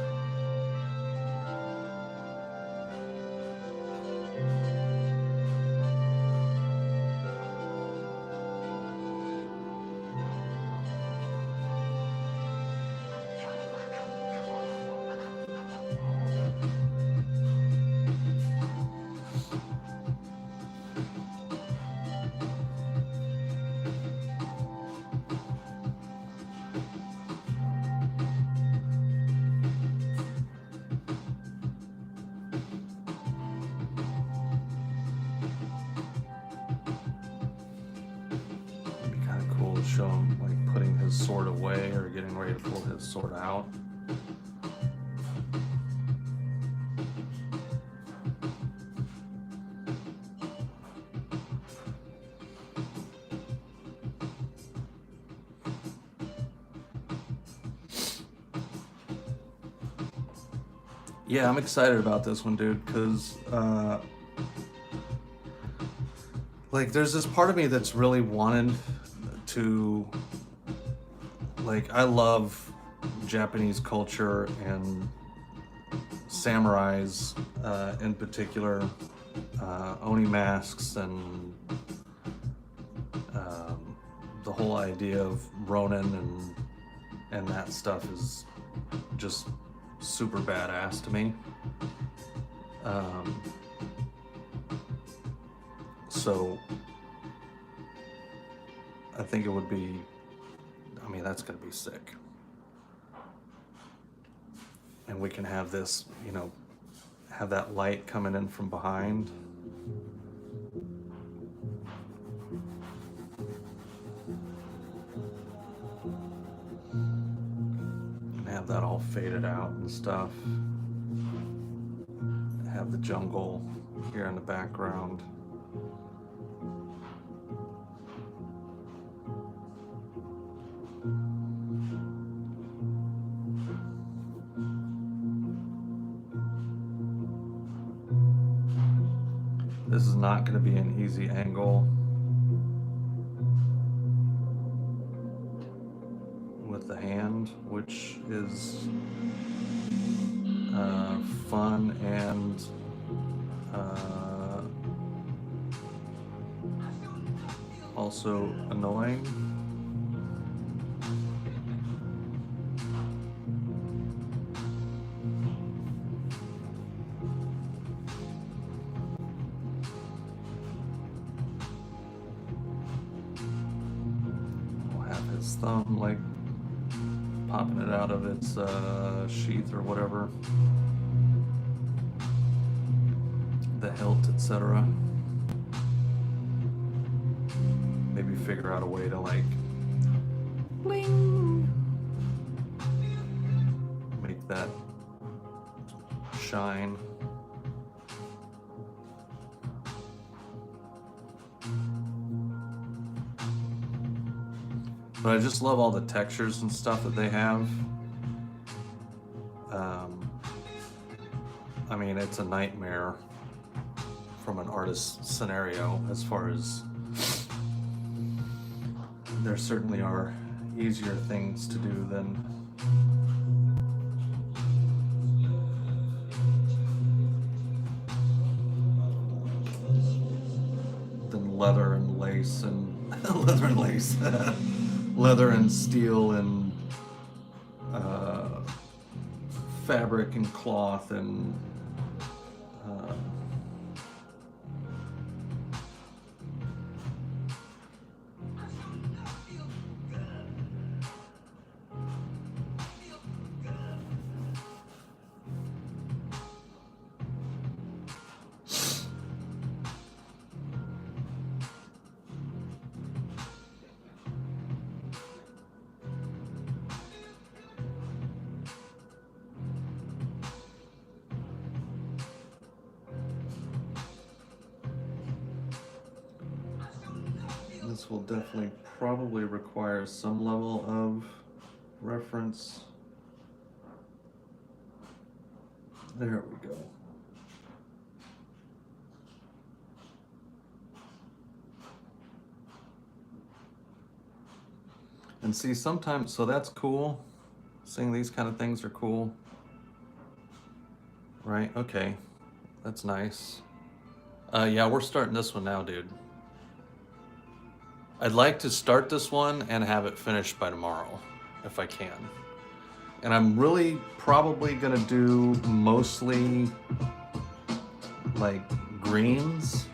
Show him like putting his sword away or getting ready to pull his sword out. Yeah, I'm excited about this one, dude, because like there's this part of me that's really wanted to, like, I love Japanese culture and samurais in particular, Oni masks, and the whole idea of Ronin and that stuff is just super badass to me. So I think it would be, I mean, that's gonna be sick. And we can have this, you know, have that light coming in from behind. And have that all faded out and stuff. Have the jungle here in the background. This is not going to be an easy angle with the hand, which is fun and also annoying. Thumb like popping it out of its sheath or whatever, the hilt, etc. Maybe figure out a way to like bling, make that shine. But I just love all the textures and stuff that they have. I mean, it's a nightmare from an artist's scenario as far as there certainly are easier things to do than leather and lace and leather and lace, leather and steel and fabric and cloth and this will definitely probably require some level of reference. There we go. And see, sometimes, so that's cool. Seeing these kind of things are cool. Right, okay. That's nice. Yeah, we're starting this one now, dude. I'd like to start this one and have it finished by tomorrow, if I can. And I'm really probably gonna do mostly like greens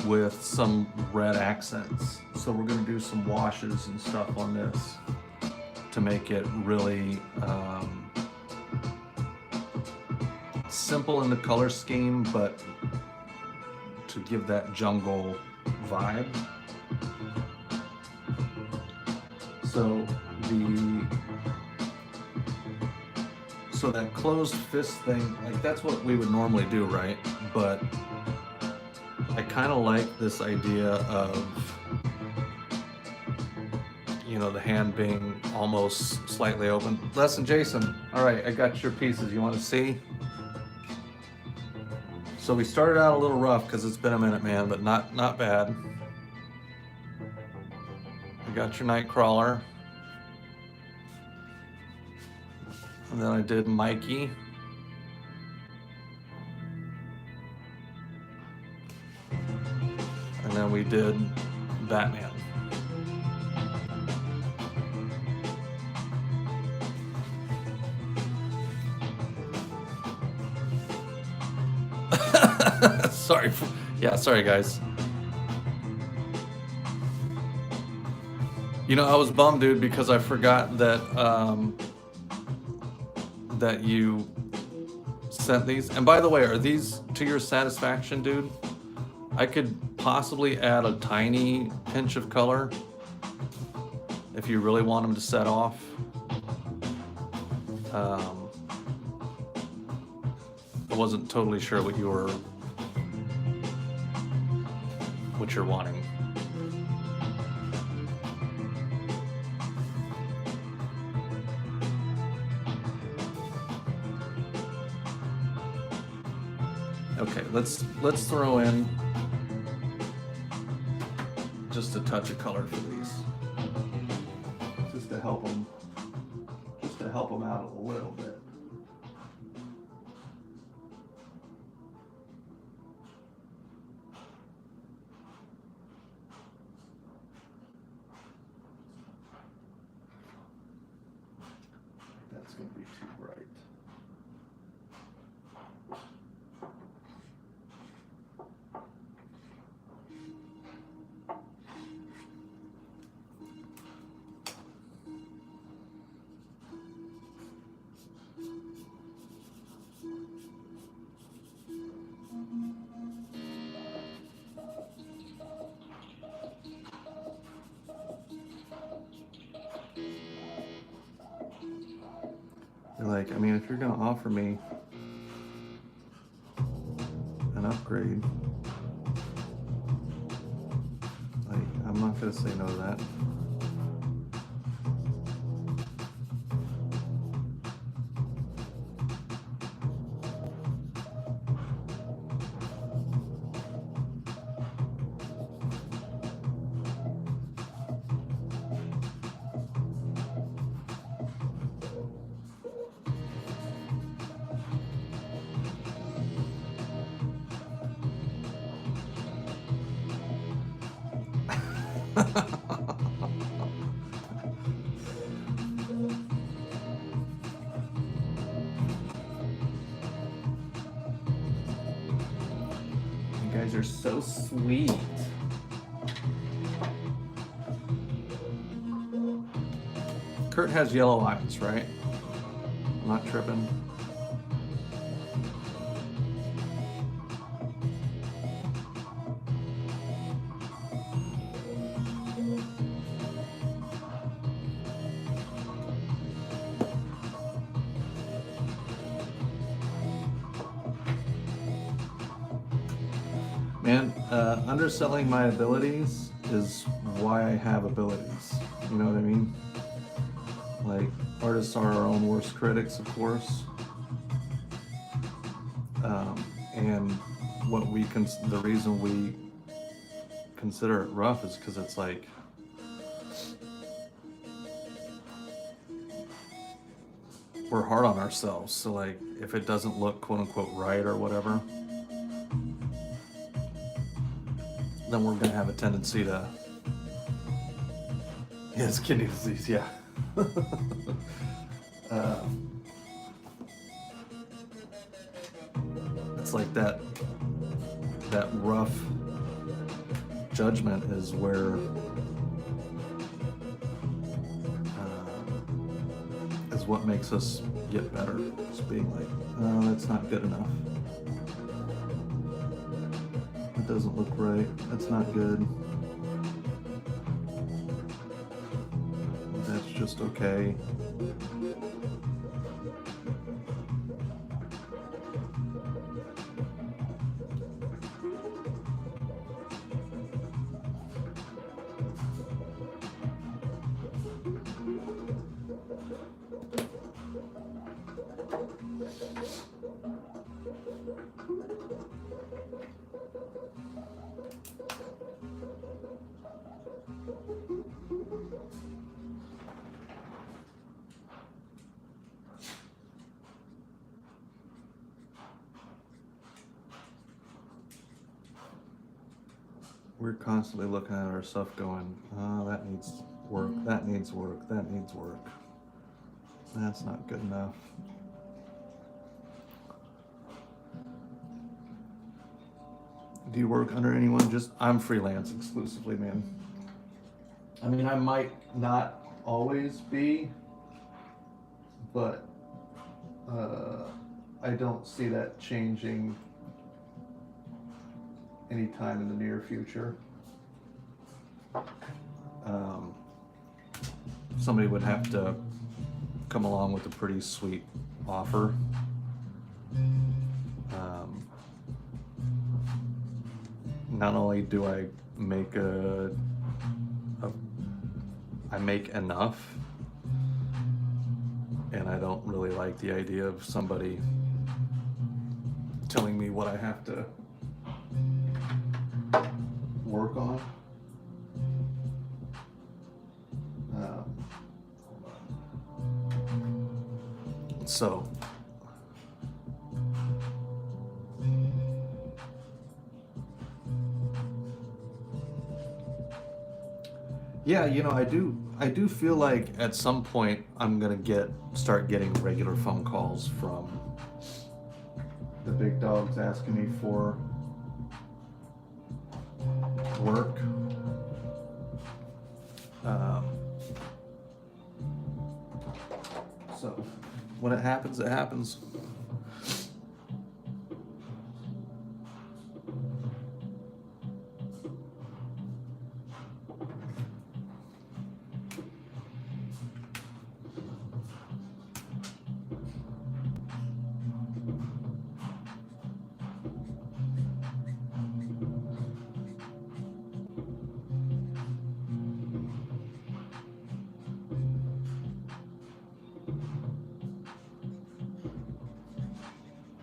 with some red accents. So we're gonna do some washes and stuff on this to make it really simple in the color scheme, but to give that jungle vibe. So that closed fist thing, like that's what we would normally do, right? But I kind of like this idea of, you know, the hand being almost slightly open. Listen, Jason, all right, I got your pieces. You want to see? So we started out a little rough because it's been a minute, man, but not bad. I got your Nightcrawler. And then I did Mikey. And then we did Batman. Sorry guys. You know, I was bummed, dude, because I forgot that that you sent these. And by the way, are these to your satisfaction, dude? I could possibly add a tiny pinch of color if you really want them to set off. I wasn't totally sure what you're wanting. Okay, let's throw in just a touch of color for these, just to help them out a little bit. That's going to be too bright. They're like, I mean, if you're gonna offer me an upgrade, like, I'm not gonna say no to that. You guys are so sweet. Kurt has yellow eyes, right? I'm not tripping. Man, underselling my abilities is why I have abilities. You know what I mean? Like, artists are our own worst critics, of course. And the reason we consider it rough is because it's like, we're hard on ourselves. So like, if it doesn't look quote unquote right or whatever, then we're gonna have a tendency to, yeah, it's kidney disease, yeah. It's like that rough judgment is where is what makes us get better. Just being like, oh, that's not good enough. It doesn't look right. That's not good. That's just okay. We're constantly looking at our stuff going, oh, that needs work, that needs work, that needs work. That's not good enough. Do you work under anyone? I'm freelance exclusively, man. I mean, I might not always be, but I don't see that changing anytime in the near future. Somebody would have to come along with a pretty sweet offer. Not only do I make I make enough, and I don't really like the idea of somebody telling me what I have to work on. So yeah, you know, I do feel like at some point I'm gonna start getting regular phone calls from the big dogs asking me for work. So when it happens, it happens.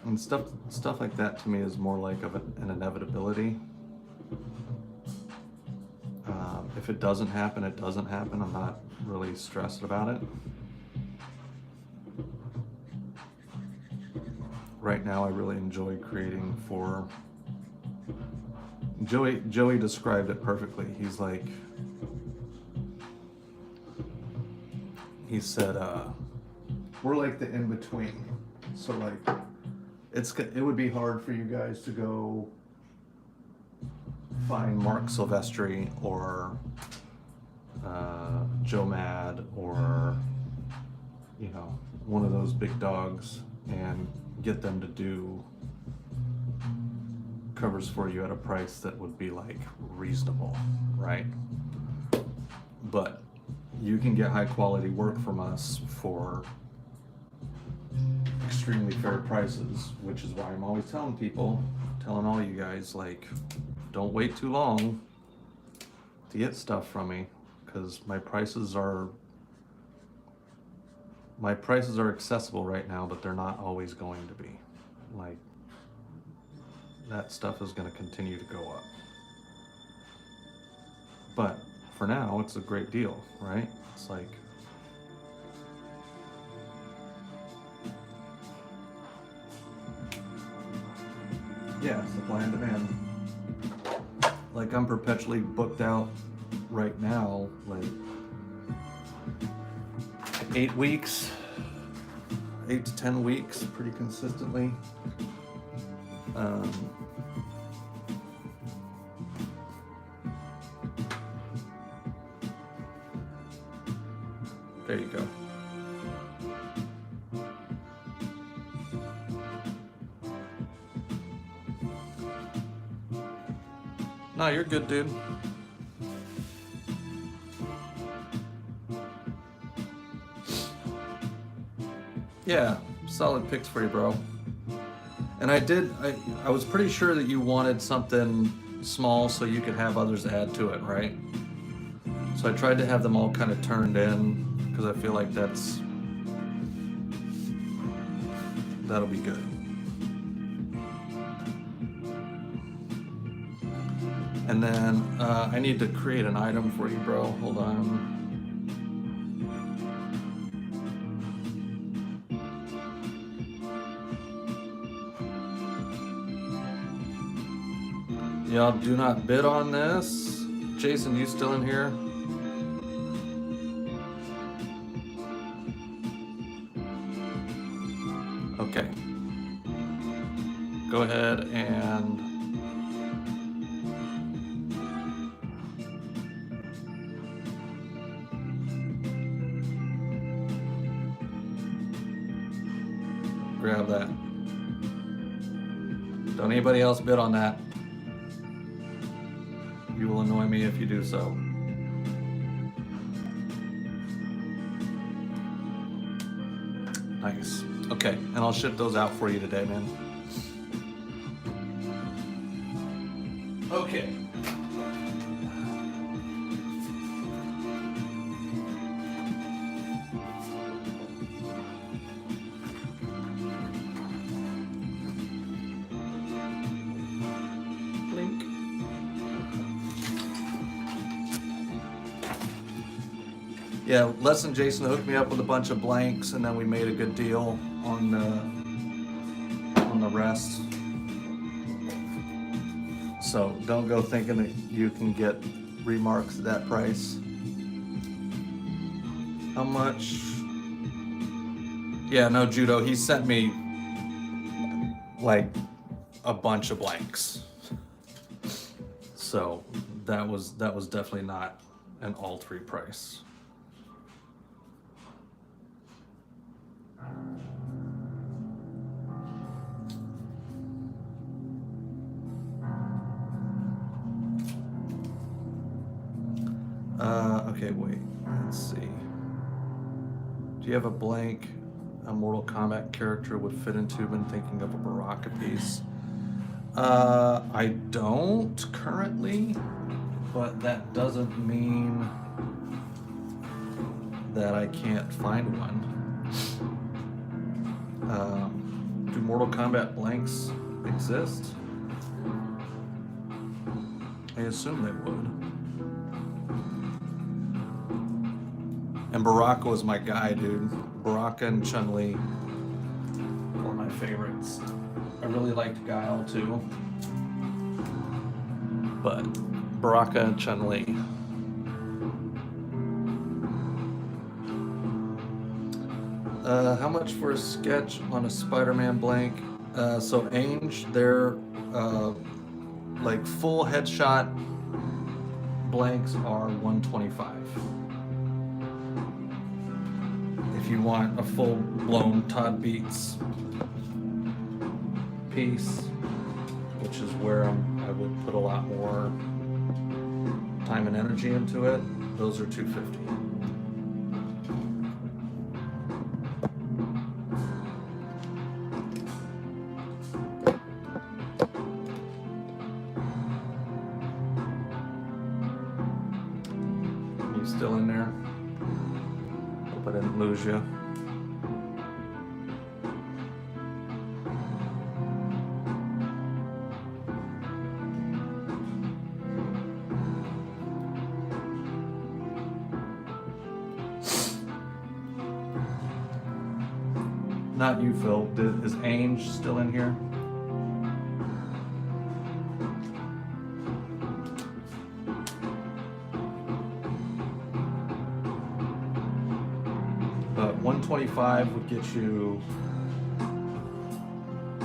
And stuff like that to me is more like of an inevitability. If it doesn't happen, it doesn't happen. I'm not really stressed about it. Right now, I really enjoy creating for... Joey described it perfectly. He's like... He said, we're like the in-between. So like, it would be hard for you guys to go find Mark Silvestri or Joe Mad or, you know, one of those big dogs and get them to do covers for you at a price that would be like reasonable, right? But you can get high quality work from us for extremely fair prices, which is why I'm always telling people, telling all you guys, like, don't wait too long to get stuff from me, because my prices are accessible right now, but they're not always going to be. Like, that stuff is going to continue to go up. But for now, it's a great deal, right? It's like, yeah, supply and demand. Like, I'm perpetually booked out right now, like 8 weeks, 8 to 10 weeks, pretty consistently. There you go. No, you're good, dude. Yeah, solid picks for you, bro. And I was pretty sure that you wanted something small so you could have others add to it, right? So I tried to have them all kind of turned in, because I feel like that'll be good. And then I need to create an item for you, bro. Hold on. Y'all do not bid on this. Jason, you still in here? Okay. Go ahead and grab that. Don't anybody else bid on that. You will annoy me if you do so. Nice. Okay, and I'll ship those out for you today, man. Okay. Blink. Yeah, Les and Jason hooked me up with a bunch of blanks, and then we made a good deal on the rest. So don't go thinking that you can get remarks at that price. How much? Yeah, no, Judo, he sent me like a bunch of blanks. So that was definitely not an all-free price. Okay, wait, let's see. Do you have a blank a Mortal Kombat character would fit into when thinking of a Baraka piece? I don't currently, but that doesn't mean that I can't find one. Do Mortal Kombat blanks exist? I assume they would. And Baraka was my guy, dude. Baraka and Chun-Li were my favorites. I really liked Guile too. But Baraka and Chun-Li. How much for a sketch on a Spider-Man blank? So Ainge, they're like full headshot blanks are $125. If you want a full-blown Todd Beats piece, which is where I would put a lot more time and energy into it, those are $250. You still in there? Hope I didn't lose you. Not you, Phil. Is Ainge still in here? But $125 would get you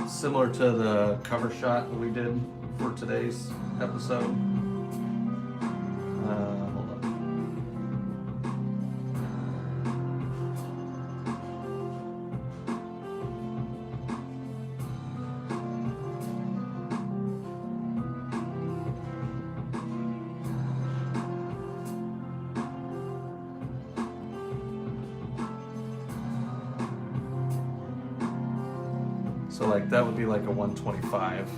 similar to the cover shot that we did for today's episode. Hold on. So like that would be like a 125.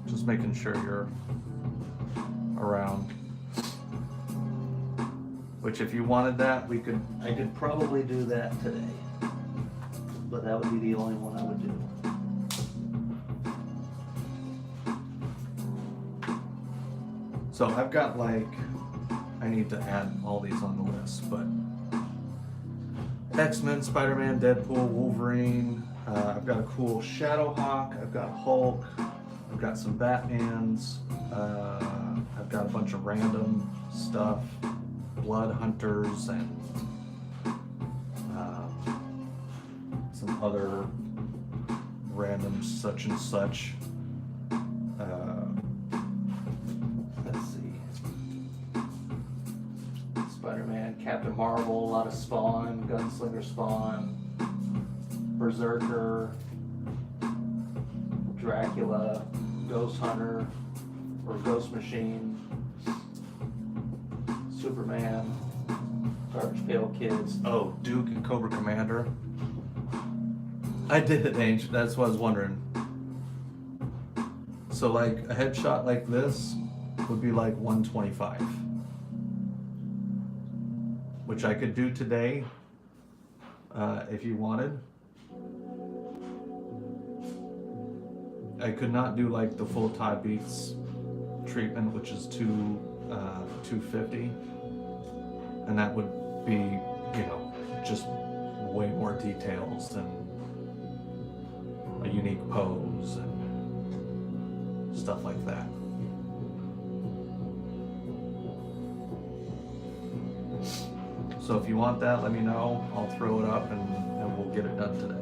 Just making sure you're around. Which if you wanted that, I could probably do that today. But that would be the only one I would do. So I've got I need to add all these on the list, but X-Men, Spider-Man, Deadpool, Wolverine, I've got a cool Shadowhawk, I've got Hulk, I've got some Batmans, I've got a bunch of random stuff. Blood Hunters and some other random such and such. Let's see. Spider-Man, Captain Marvel, a lot of Spawn, Gunslinger Spawn, Berserker, Dracula, Ghost Hunter, or Ghost Machine. Superman, Garbage Pail Kids. Oh, Duke and Cobra Commander. I did it, Ainge. That's what I was wondering. So like a headshot like this would be like 125, which I could do today if you wanted. I could not do like the full Todd Beats treatment, which is $250, and that would be, just way more details and a unique pose and stuff like that. So if you want that, let me know. I'll throw it up and we'll get it done today.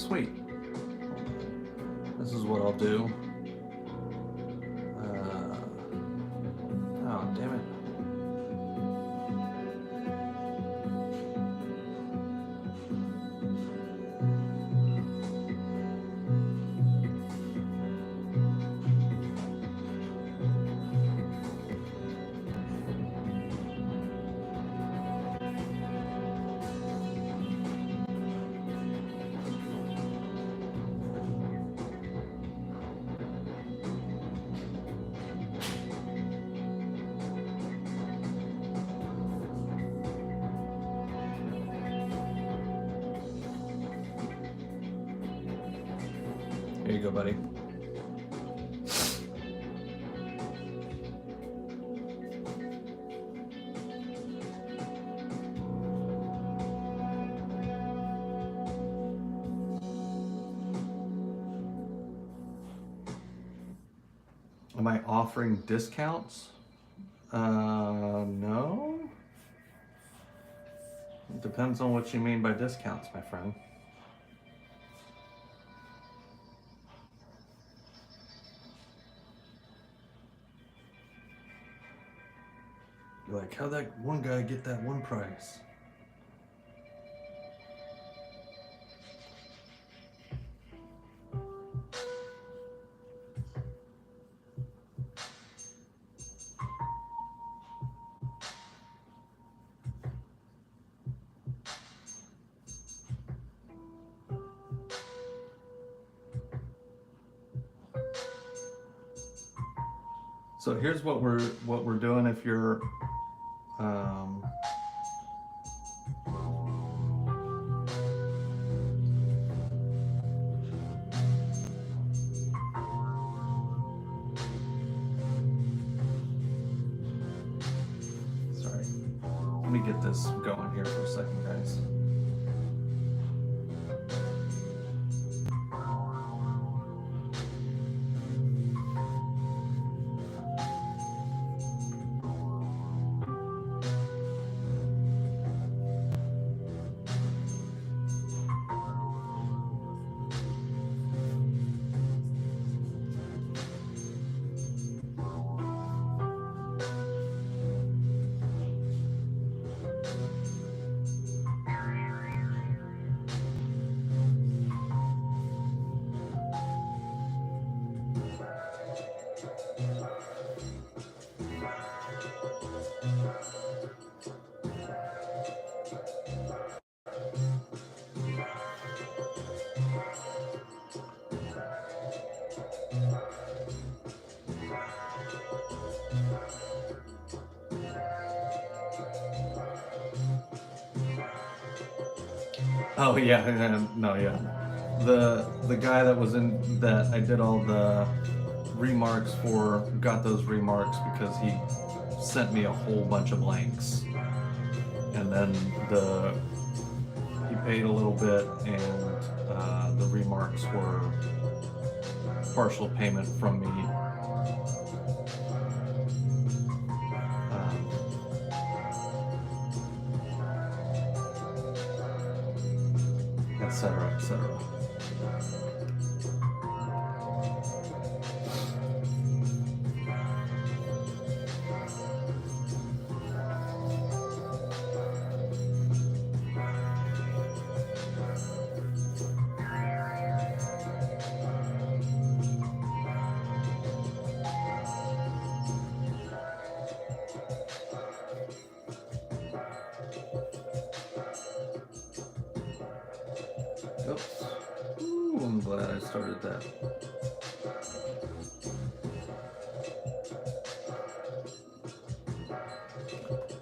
sweet. This is what I'll do. Oh, damn it. Here you go, buddy. Am I offering discounts? No. It depends on what you mean by discounts, my friend. You're like, how'd that one guy get that one price? So here's what we're doing if you're sorry. Let me get this going here for a second, guys. Oh yeah, no, yeah. The guy that was in that I did all the remarks for got those remarks because he sent me a whole bunch of blanks, and then he paid a little bit, and the remarks were partial payment from me. Etc., etc. Oops. Ooh, I'm glad I started that.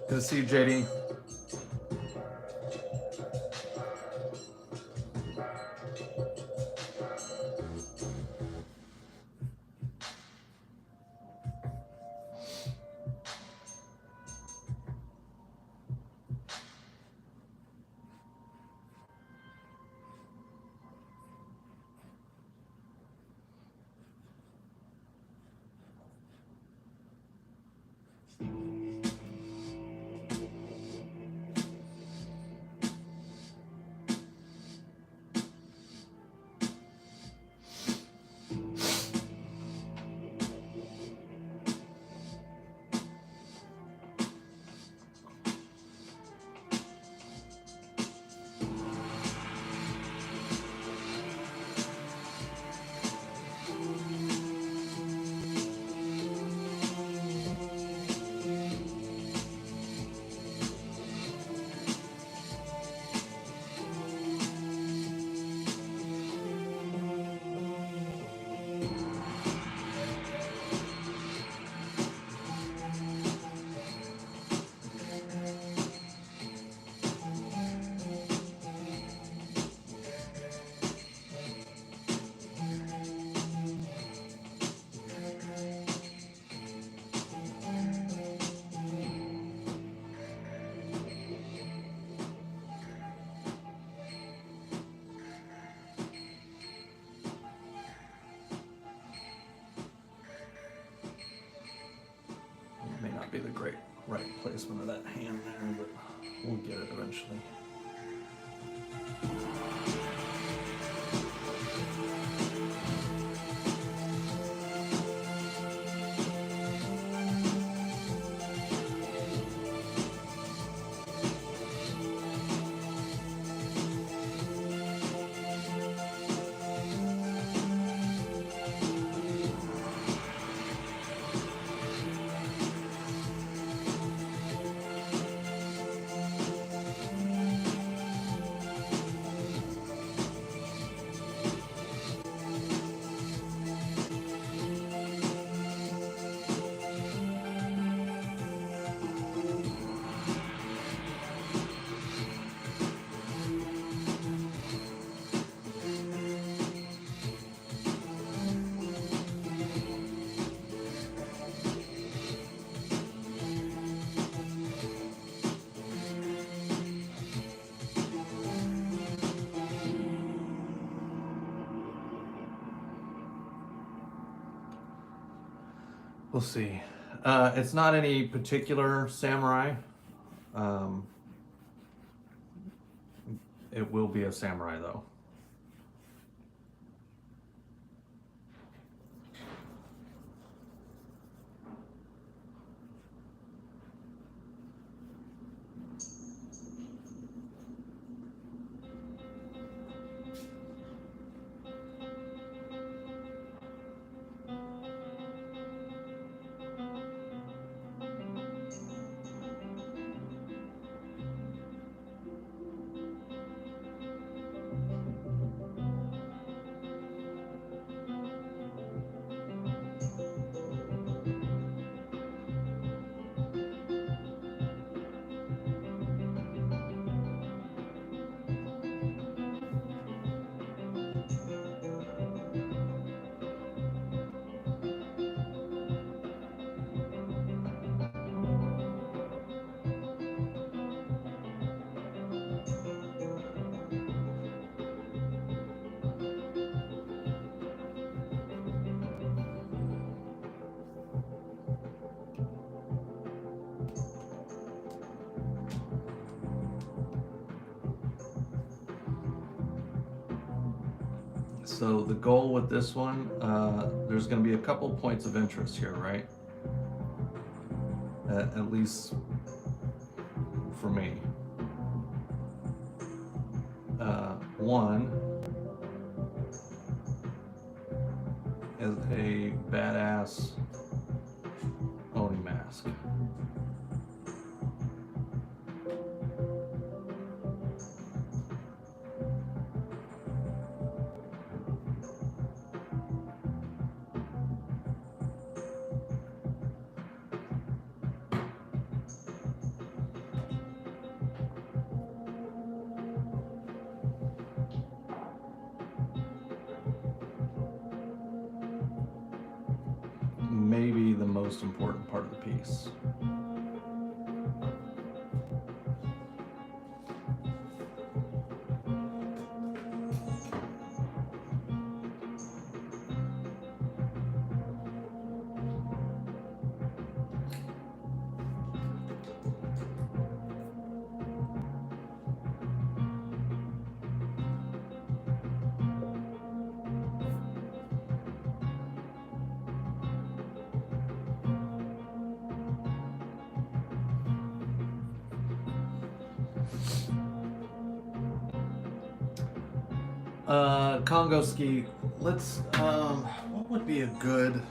Good to see you, JD. great right placement of that hand there, but we'll get it eventually. We'll see. It's not any particular samurai. It will be a samurai though. So the goal with this one, there's going to be a couple points of interest here, right? At least for me. One is a badass Oni mask. Maybe the most important part of the piece. Congo ski. Let's. What would be a good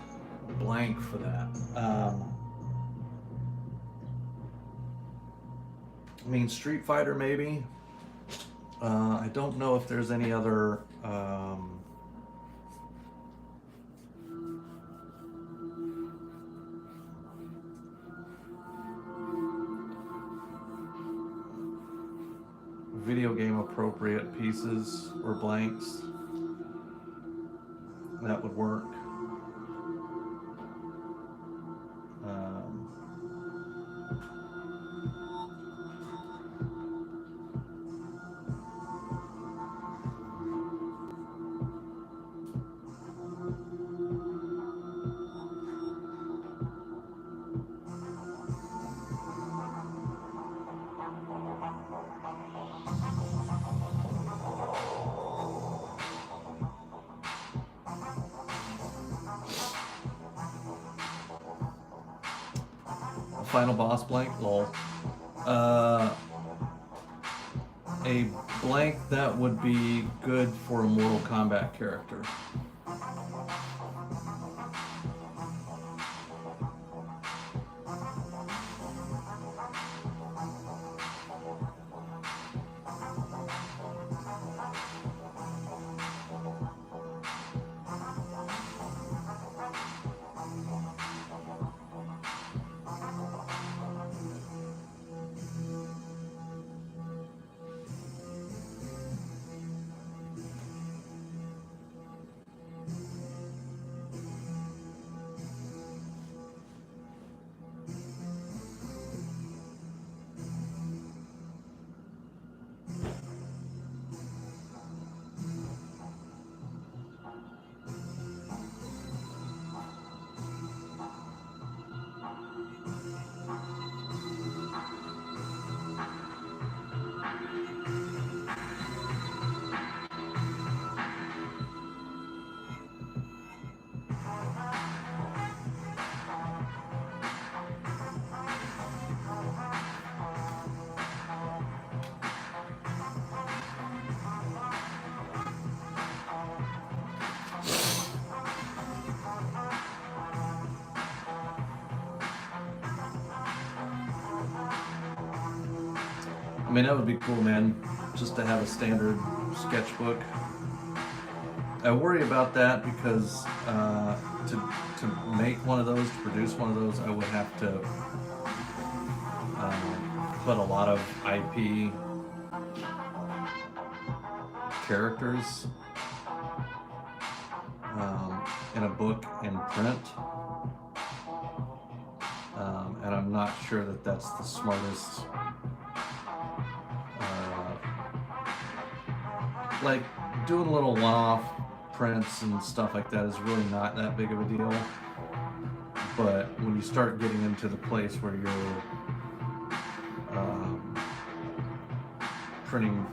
blank for that? I mean, Street Fighter maybe. I don't know if there's any other. Video game appropriate pieces or blanks. That would work. final boss blank, lol. A blank that would be good for a Mortal Kombat character. I mean, that would be cool, man, just to have a standard sketchbook. I worry about that because to make one of those, to produce one of those, I would have to put a lot of IP characters in a book in print. And I'm not sure that that's the smartest. Like doing little one-off prints and stuff like that is really not that big of a deal. But when you start getting into the place where you're printing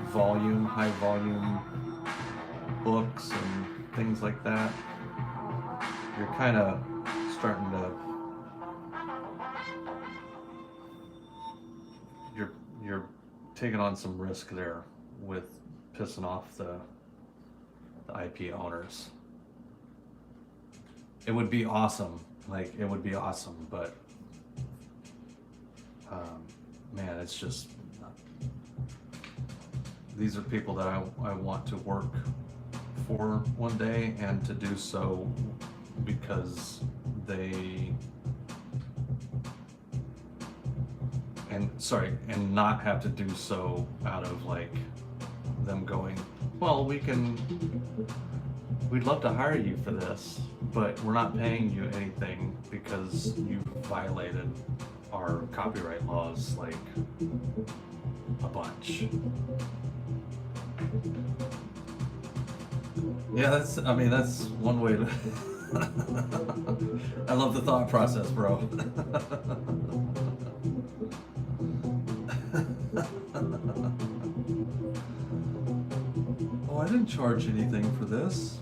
volume, high volume books and things like that, you're kind of starting to you're taking on some risk there with pissing off the IP owners. It would be awesome, like it would be awesome, but man, it's just these are people that I want to work for one day, and to do so because they and not have to do so out of like them going, well, we'd love to hire you for this, but we're not paying you anything because you violated our copyright laws like a bunch. Yeah, that's one way to I love the thought process, bro. Oh, I didn't charge anything for this.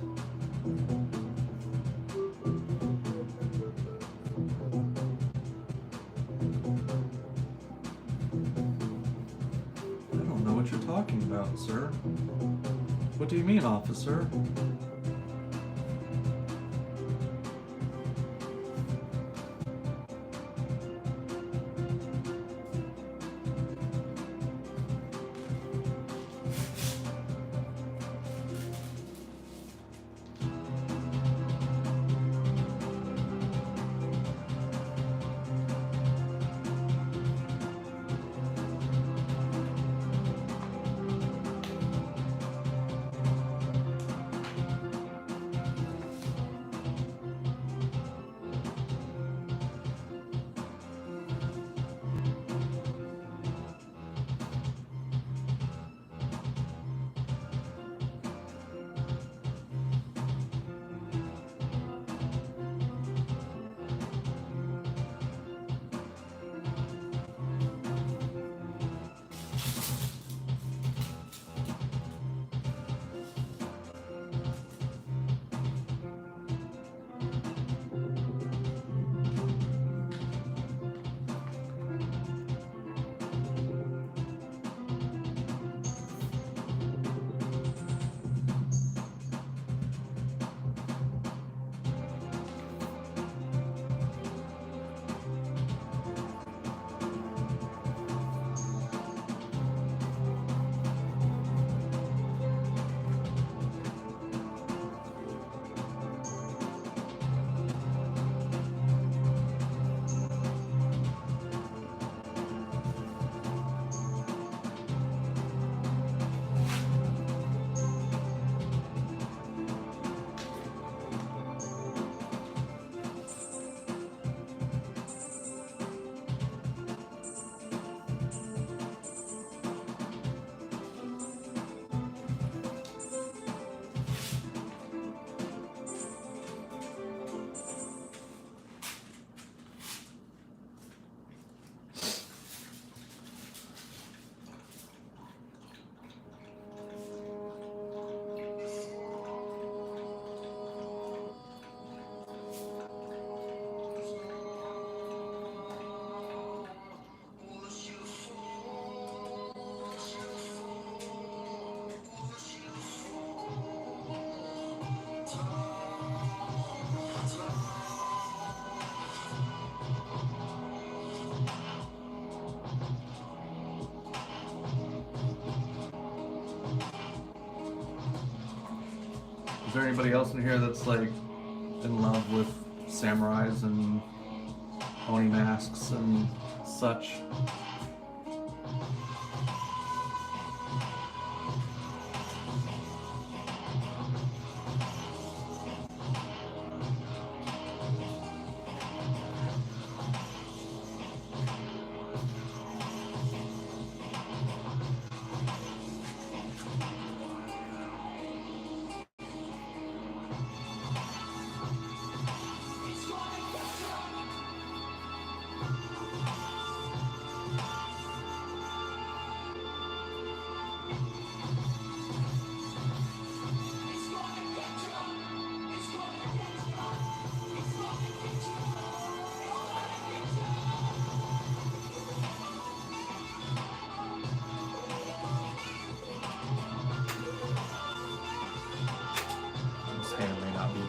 I don't know what you're talking about, sir. What do you mean, officer? Is there anybody else in here that's like in love with samurais and oni masks and such?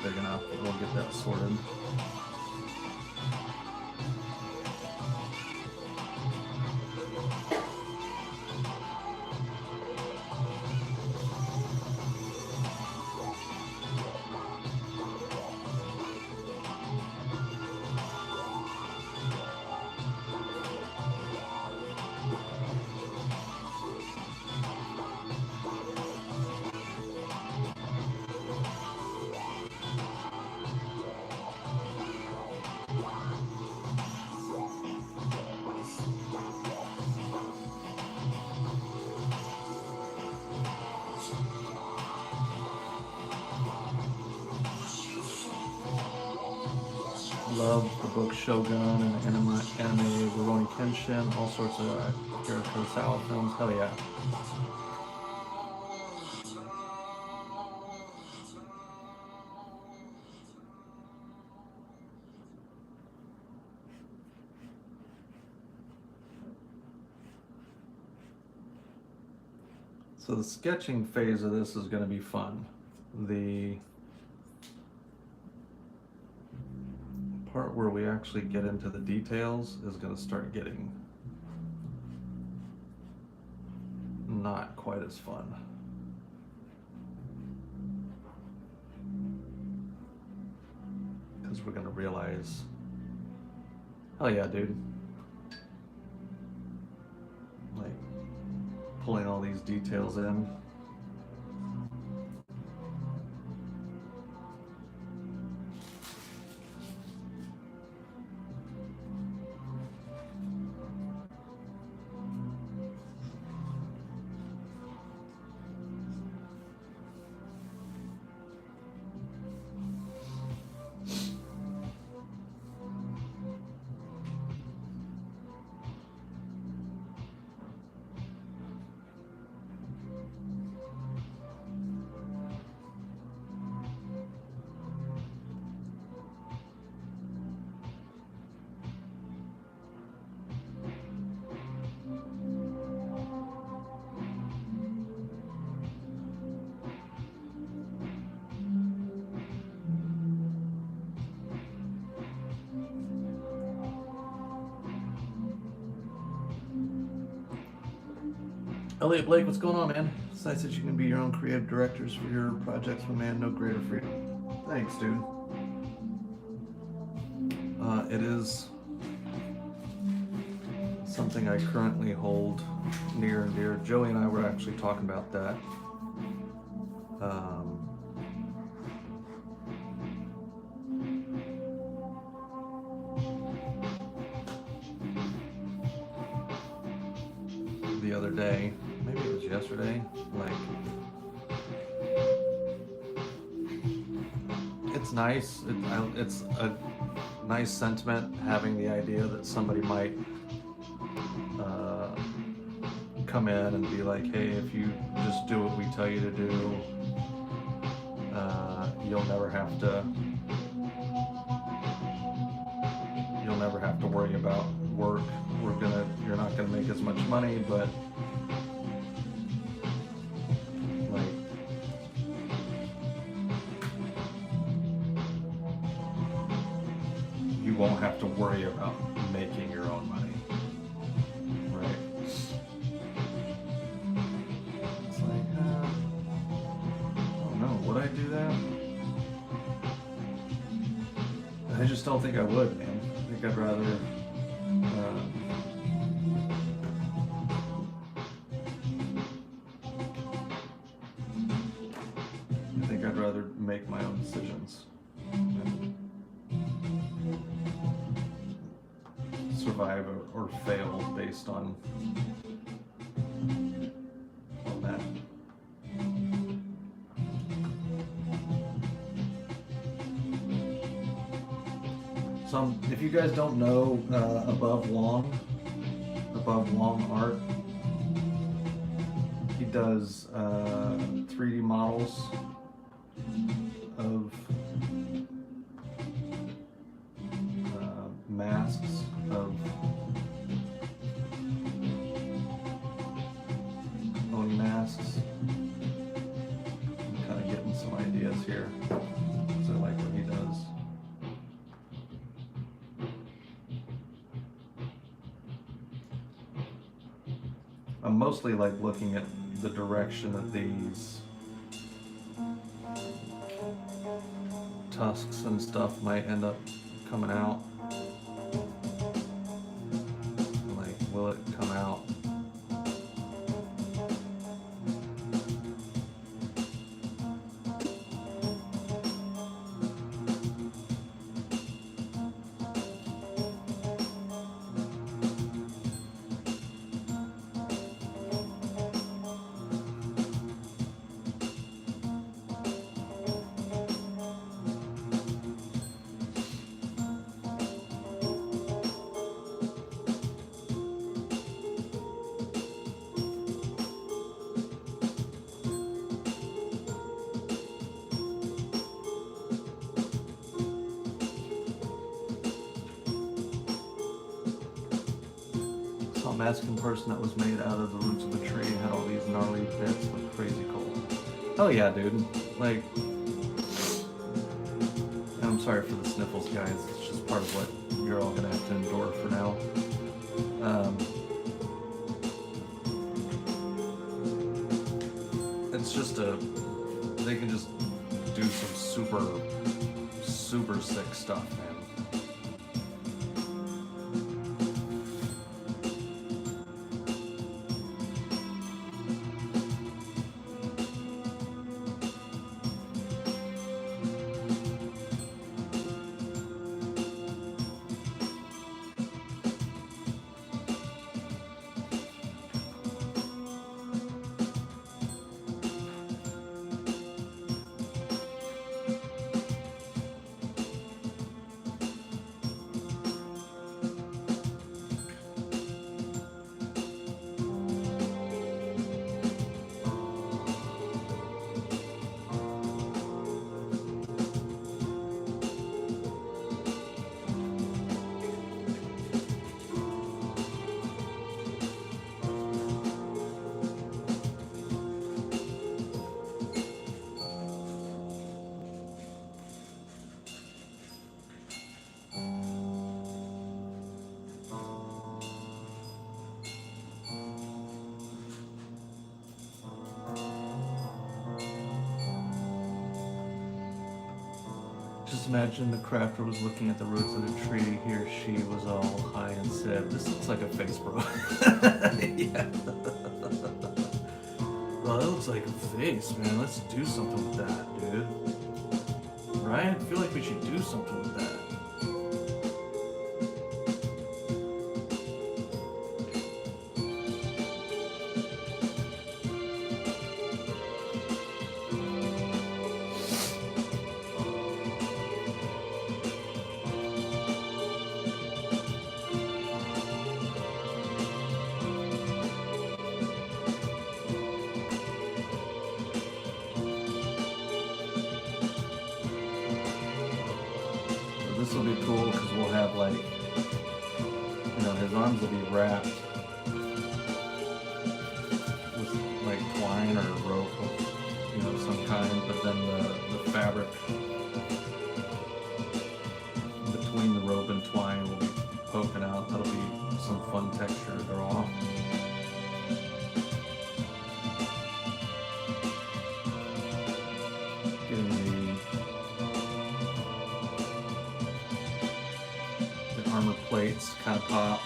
Big enough, but we'll get that sorted. Love the book Shogun and the anime Rowney Kenshin, all sorts of Akira Kurosawa films. Hell yeah. So the sketching phase of this is going to be fun. The part where we actually get into the details is going to start getting not quite as fun. Because we're going to realize, oh yeah, dude. Like, pulling all these details in. Elliot Blake, what's going on, man? It's nice that you can be your own creative directors for your projects, my man. No greater freedom. Thanks, dude. It is something I currently hold near and dear. Joey and I were actually talking about that. The other day, maybe it was yesterday, like, it's nice, it's a nice sentiment having the idea that somebody might come in and be like, hey, if you just do what we tell you to do, you'll never have to worry about work. You're not gonna make as much money, but like, you won't have to worry about making your own money, right? It's like, oh no, would I do that? I just don't think I would, man. I think I'd rather make my own decisions and survive or fail based on that. So if you guys don't know Above Long Art, he does 3D models of masks of Oni masks. I'm kind of getting some ideas here, because I like what he does. I'm mostly like looking at the direction that these tusks and stuff might end up coming out. Like, will it come out? Masking person that was made out of the roots of a tree had all these gnarly bits, look crazy cool. Hell yeah, dude. Like, and I'm sorry for the sniffles, guys. It's just part of what you're all gonna have to endure for now. It's just they can just do some super sick stuff, man. Just imagine the crafter was looking at the roots of the tree. He or she was all high and said, "This looks like a face, bro." Yeah. Well, that looks like a face, man. Let's do something with that, dude. Right? I feel like we should do something with that. This will be cool because we'll have, like, you know, his arms will be wrapped with like twine or rope of, you know, some kind, but then the fabric between the rope and twine will be poking out. That'll be some fun texture to draw. Getting the whites kind of pop.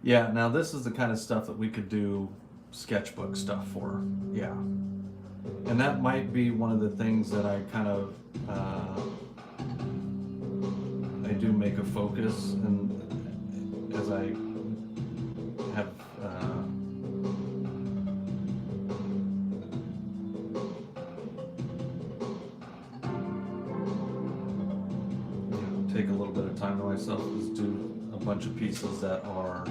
Yeah, now this is the kind of stuff that we could do sketchbook stuff for. Yeah. And that might be one of the things that I kind of, I do make a focus, and as I have, take a little bit of time to myself, is do a bunch of pieces that are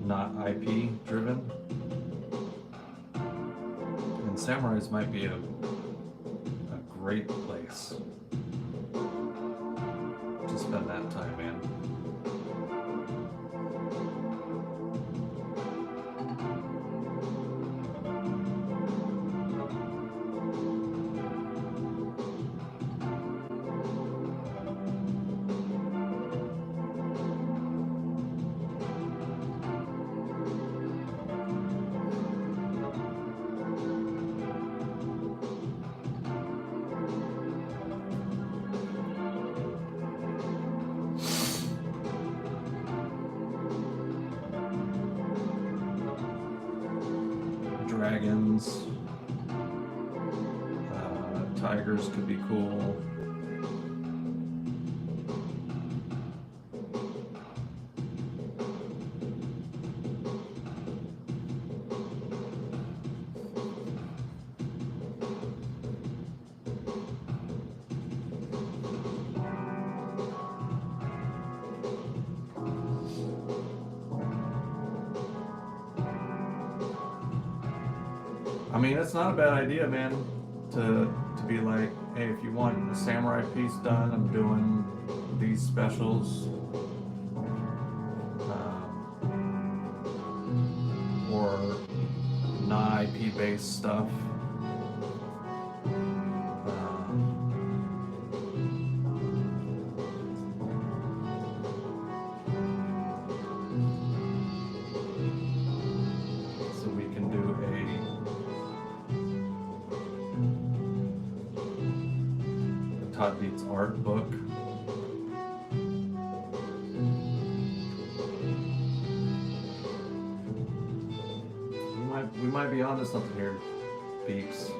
not IP driven, and Samurais might be a great place to spend that time in. Dragons, tigers could be cool. I mean, it's not a bad idea, man, to be like, hey, if you want a samurai piece done, I'm doing these specials, or non-IP based stuff. So we can do a Todd Beats art book. We might be onto something here, Beeps.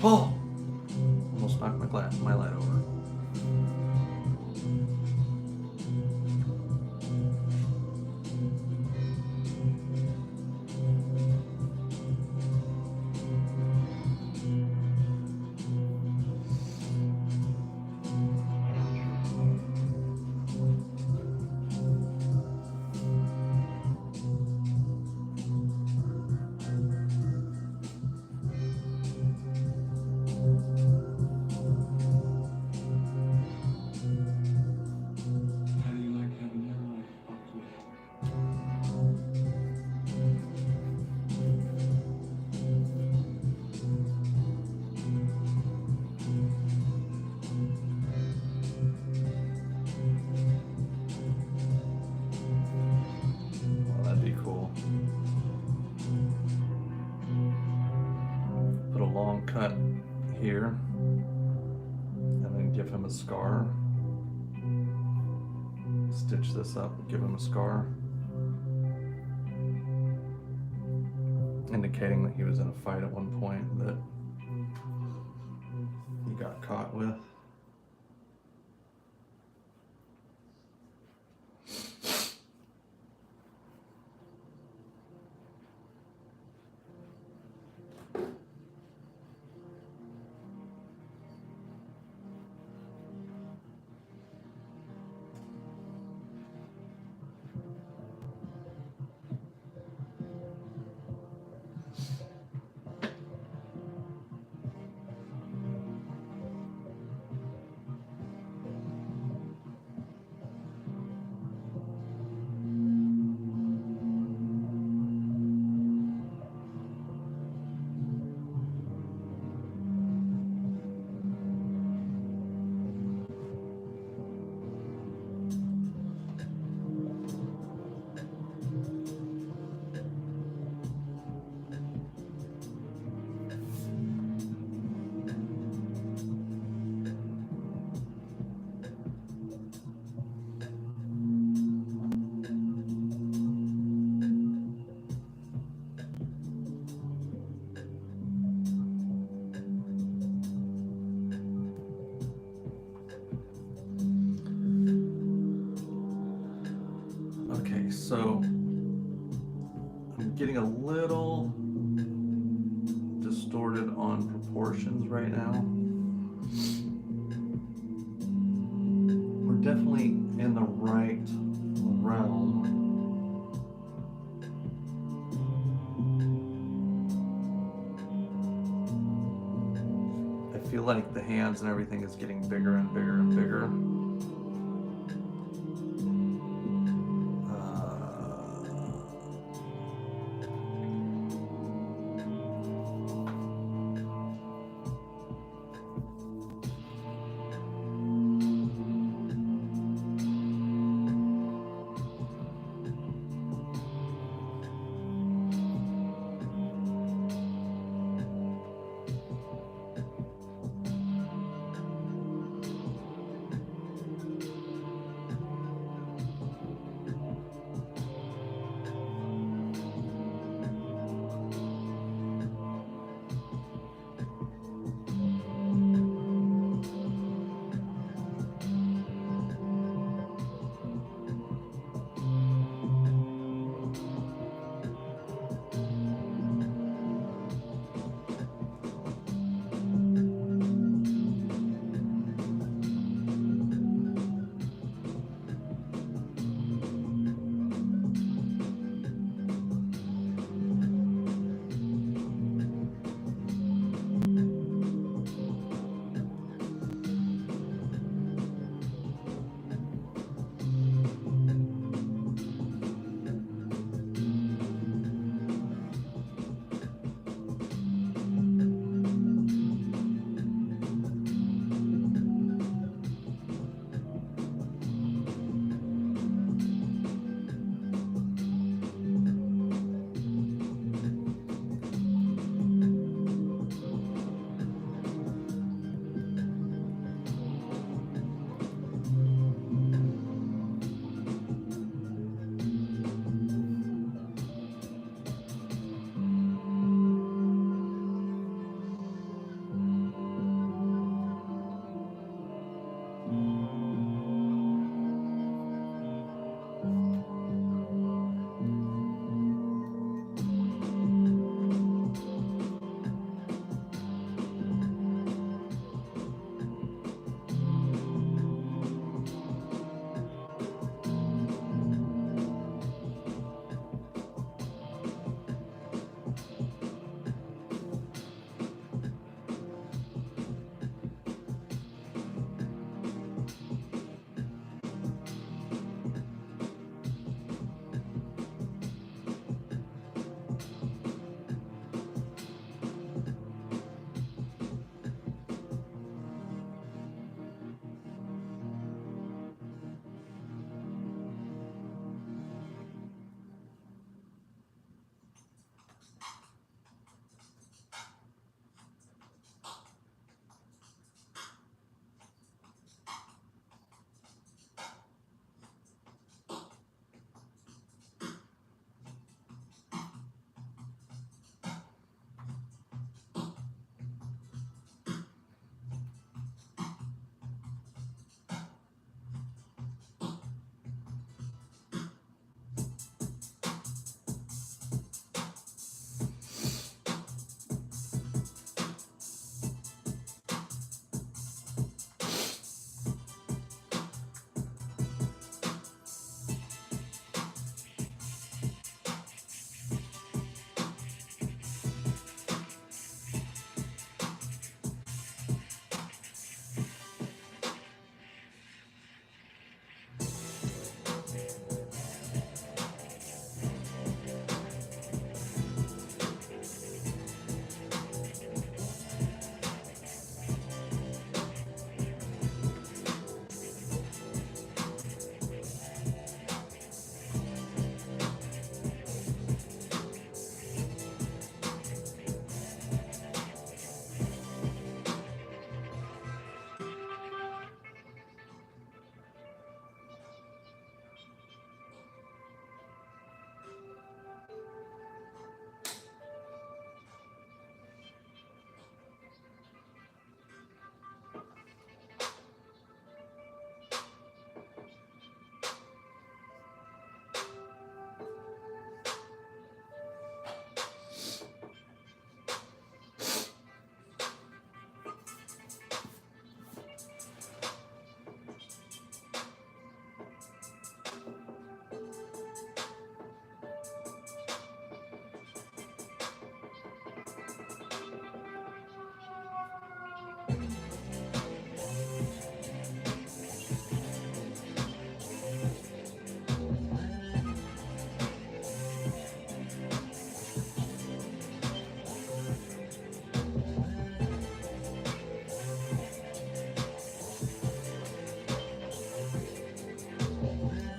Oh! Almost knocked my light over. Cut here and then give him a scar. Stitch this up and give him a scar, indicating that he was in a fight at one point that he got caught with. So I'm getting a little distorted on proportions right now. We're definitely in the right realm. I feel like the hands and everything is getting bigger and bigger and bigger.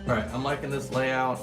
All right, I'm liking this layout.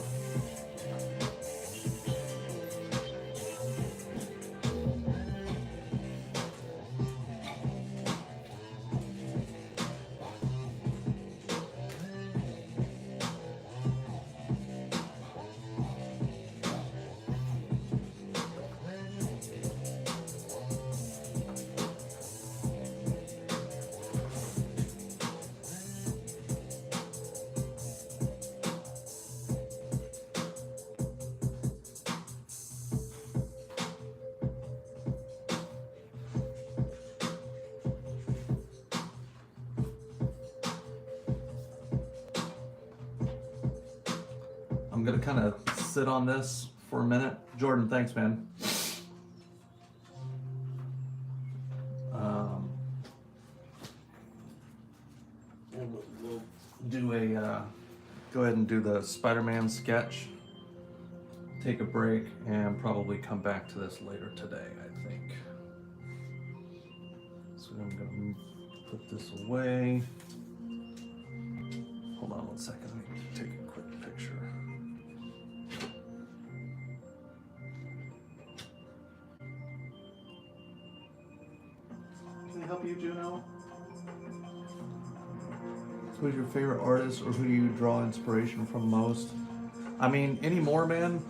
I'm gonna kind of sit on this for a minute. Jordan, thanks, man. We'll do a, go ahead and do the Spider-Man sketch, take a break, and probably come back to this later today, I think. So I'm gonna put this away. Hold on one second, let me take a quick picture. Can I help you, Juno? Who's your favorite artist, or who do you draw inspiration from most? I mean, anymore, man,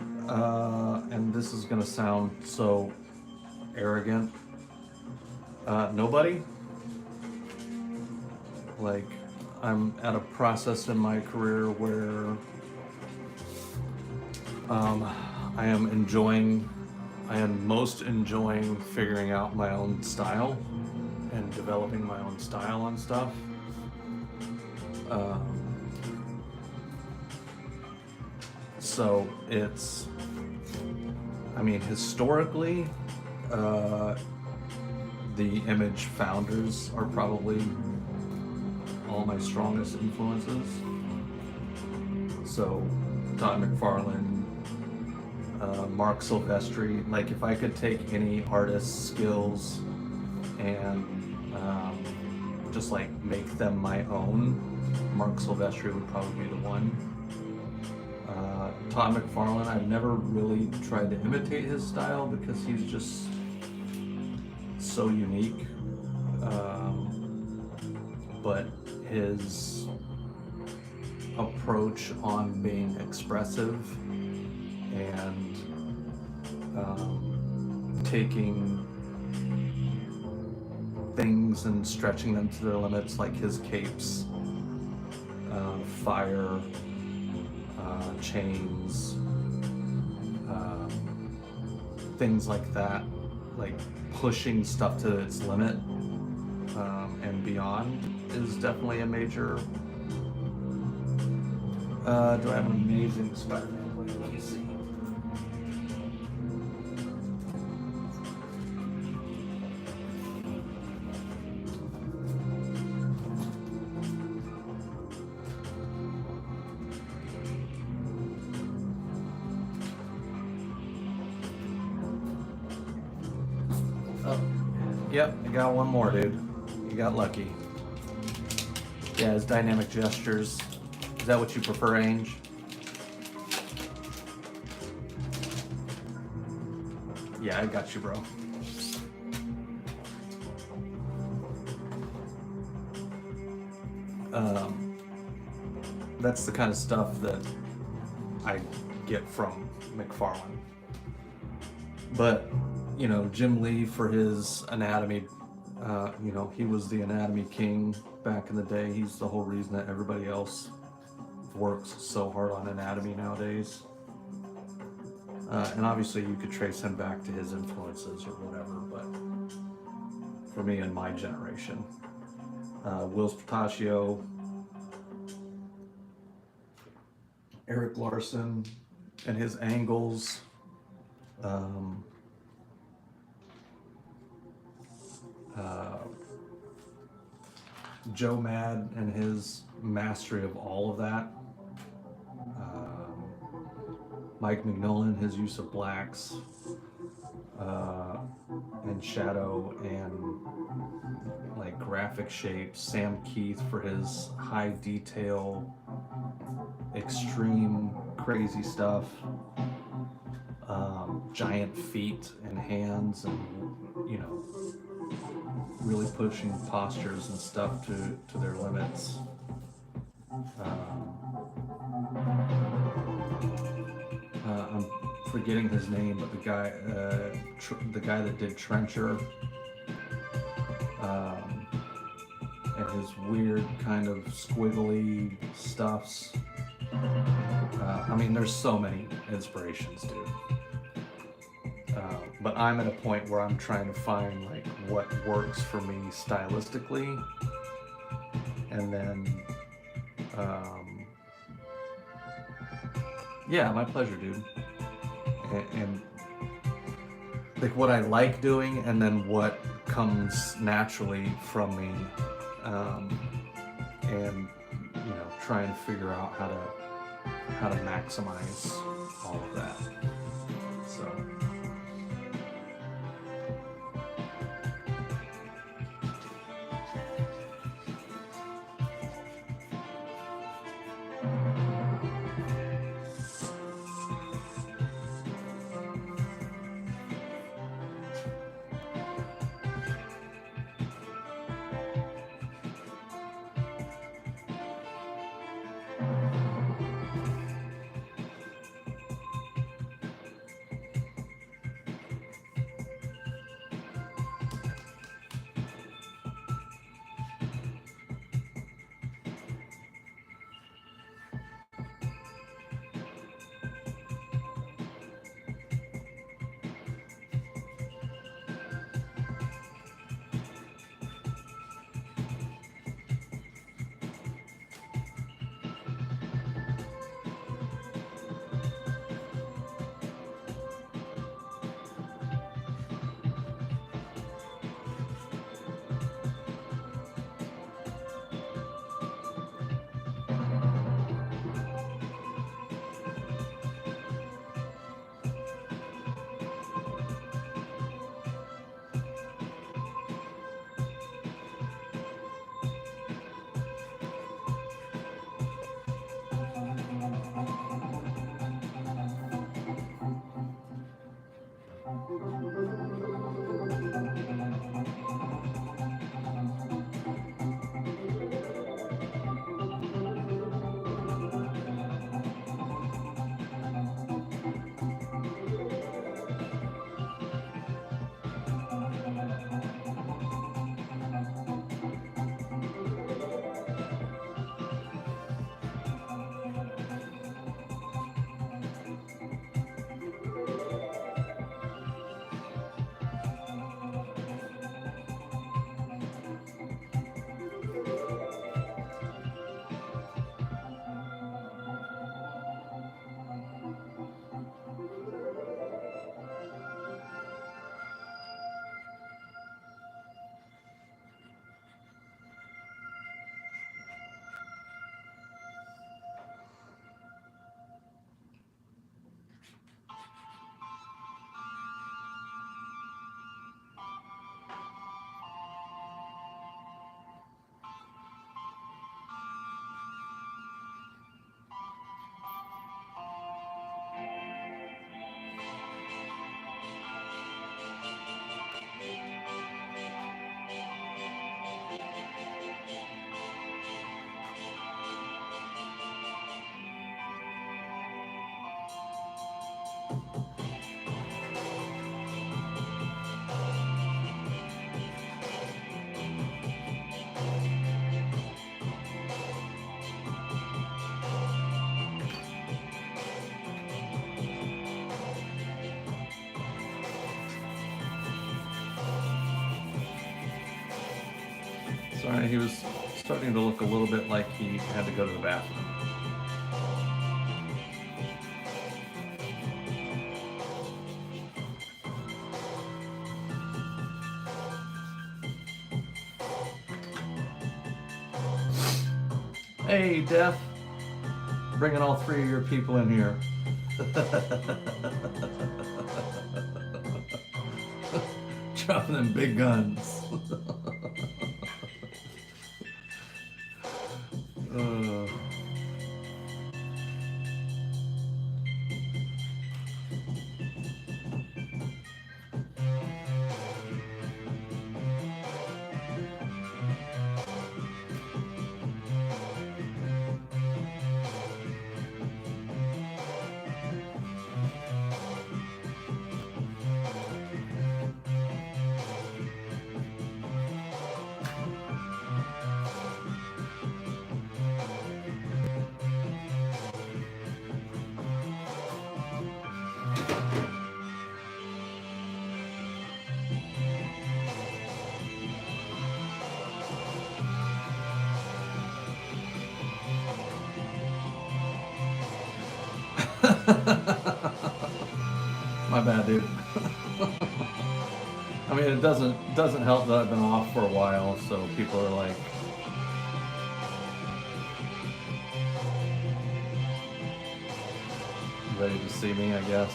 and this is gonna sound so arrogant. Nobody. Like, I'm at a process in my career where I am most enjoying figuring out my own style and developing my own style on stuff. So it's, I mean, historically, the Image founders are probably all my strongest influences. So Todd McFarlane, Mark Silvestri. Like, if I could take any artist's skills and just like make them my own, Mark Silvestri would probably be the one. Todd McFarlane, I've never really tried to imitate his style because he's just so unique. But his approach on being expressive and taking things and stretching them to their limits, like his capes, fire, chains, things like that, like pushing stuff to its limit and beyond is definitely a major. Do I have an amazing Spider-Man plate? Let me see. Oh, yep, I got one more, dude. You got lucky. Yeah, his dynamic gestures. Is that what you prefer, Ange? Yeah, I got you, bro. That's the kind of stuff that I get from McFarlane. But, you know, Jim Lee for his anatomy, you know, he was the anatomy king back in the day. He's the whole reason that everybody else works so hard on anatomy nowadays. And obviously you could trace him back to his influences or whatever, but for me and my generation, Will Spataccio, Eric Larson and his angles, Joe Mad and his mastery of all of that. Mike McNullen, his use of blacks and shadow and like graphic shapes. Sam Keith for his high detail, extreme crazy stuff. Giant feet and hands, and you know, really pushing postures and stuff to their limits. I'm forgetting his name, but the guy that did Trencher, and his weird kind of squiggly stuffs. I mean, there's so many inspirations, dude. But I'm at a point where I'm trying to find like what works for me stylistically, and then yeah, my pleasure, dude. And like what I like doing, and then what comes naturally from me, and you know, try and figure out how to maximize all of that. So. Sorry, he was starting to look a little bit like he had to go to the bathroom. Hey, Death. Bringing all three of your people in here. Dropping them big guns. My bad, dude. I mean, it doesn't help that I've been off for a while, so people are like, ready to see me, I guess.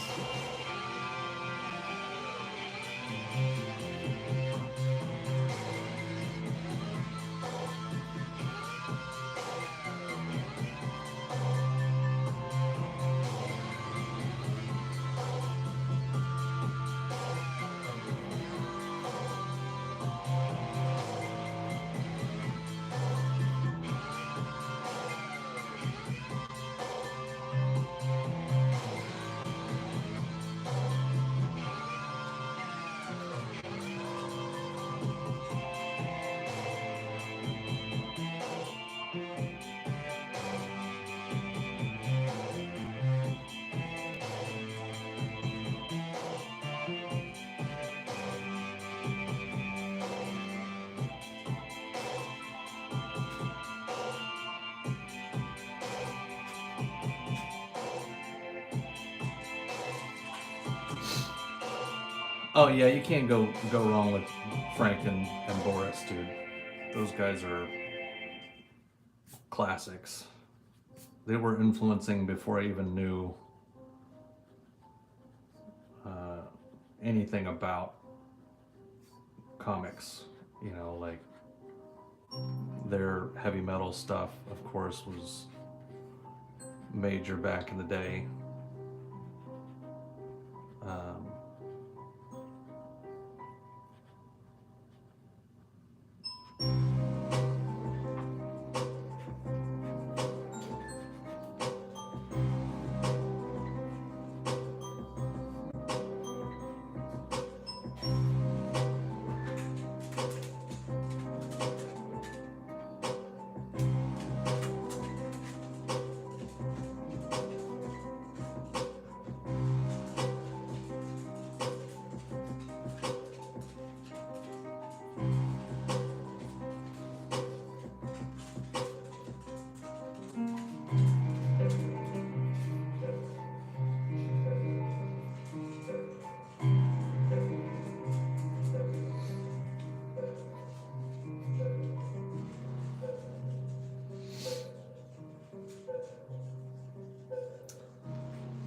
Oh yeah, you can't go wrong with Frank and Boris, dude. Those guys are classics. They were influencing before I even knew anything about comics. You know, like their heavy metal stuff, of course, was major back in the day.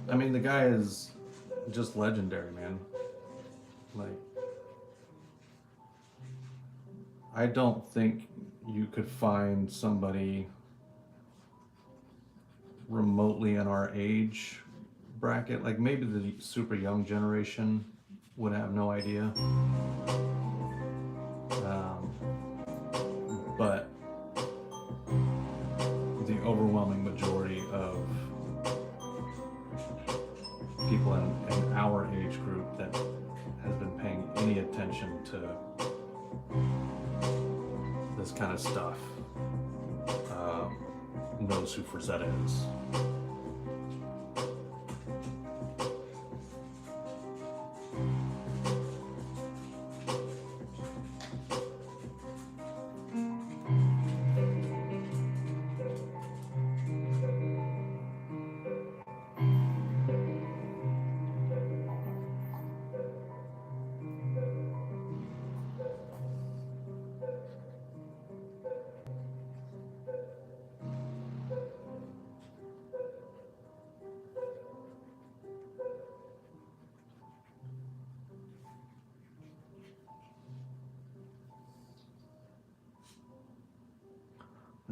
I mean, the guy is just legendary, man. Like, I don't think you could find somebody remotely in our age bracket. Like, maybe the super young generation would have no idea. But the overwhelming majority of people in our age group that has been paying any attention to this kind of stuff knows who Frazetta is.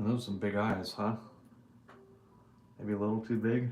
And those are some big eyes, huh? Maybe a little too big.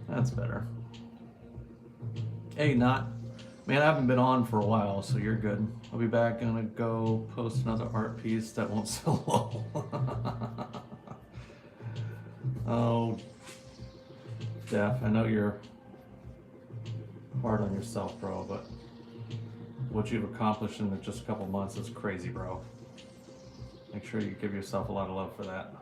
That's better. Hey, man, I haven't been on for a while, so you're good. I'll be back. Gonna go post another art piece that won't sell well. Oh, Daph, I know you're hard on yourself, bro, but what you've accomplished in just a couple months is crazy, bro. Make sure you give yourself a lot of love for that.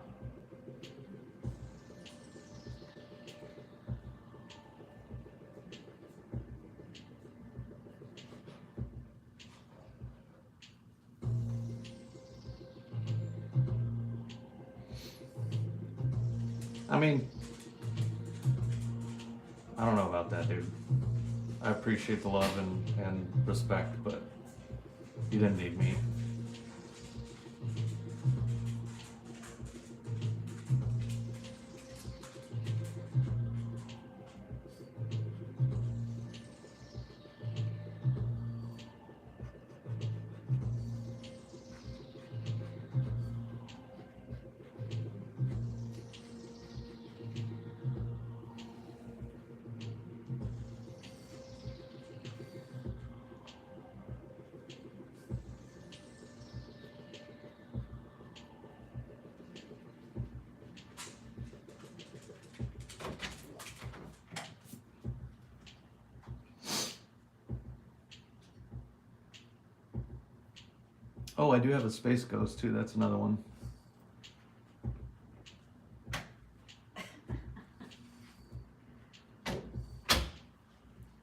I mean, I don't know about that, dude. I appreciate the love and respect, but you didn't need me. Oh, I do have a Space Ghost too. That's another one.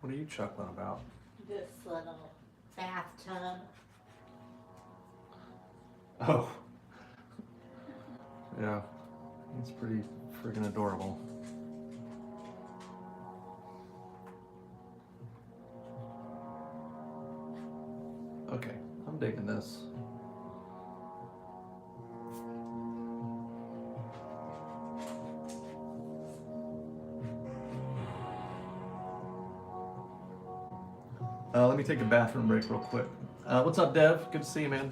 What are you chuckling about? This little bathtub. Oh. Yeah. It's pretty freaking adorable. Okay, I'm digging this. Let me take a bathroom break real quick. What's up, Dev? Good to see you, man.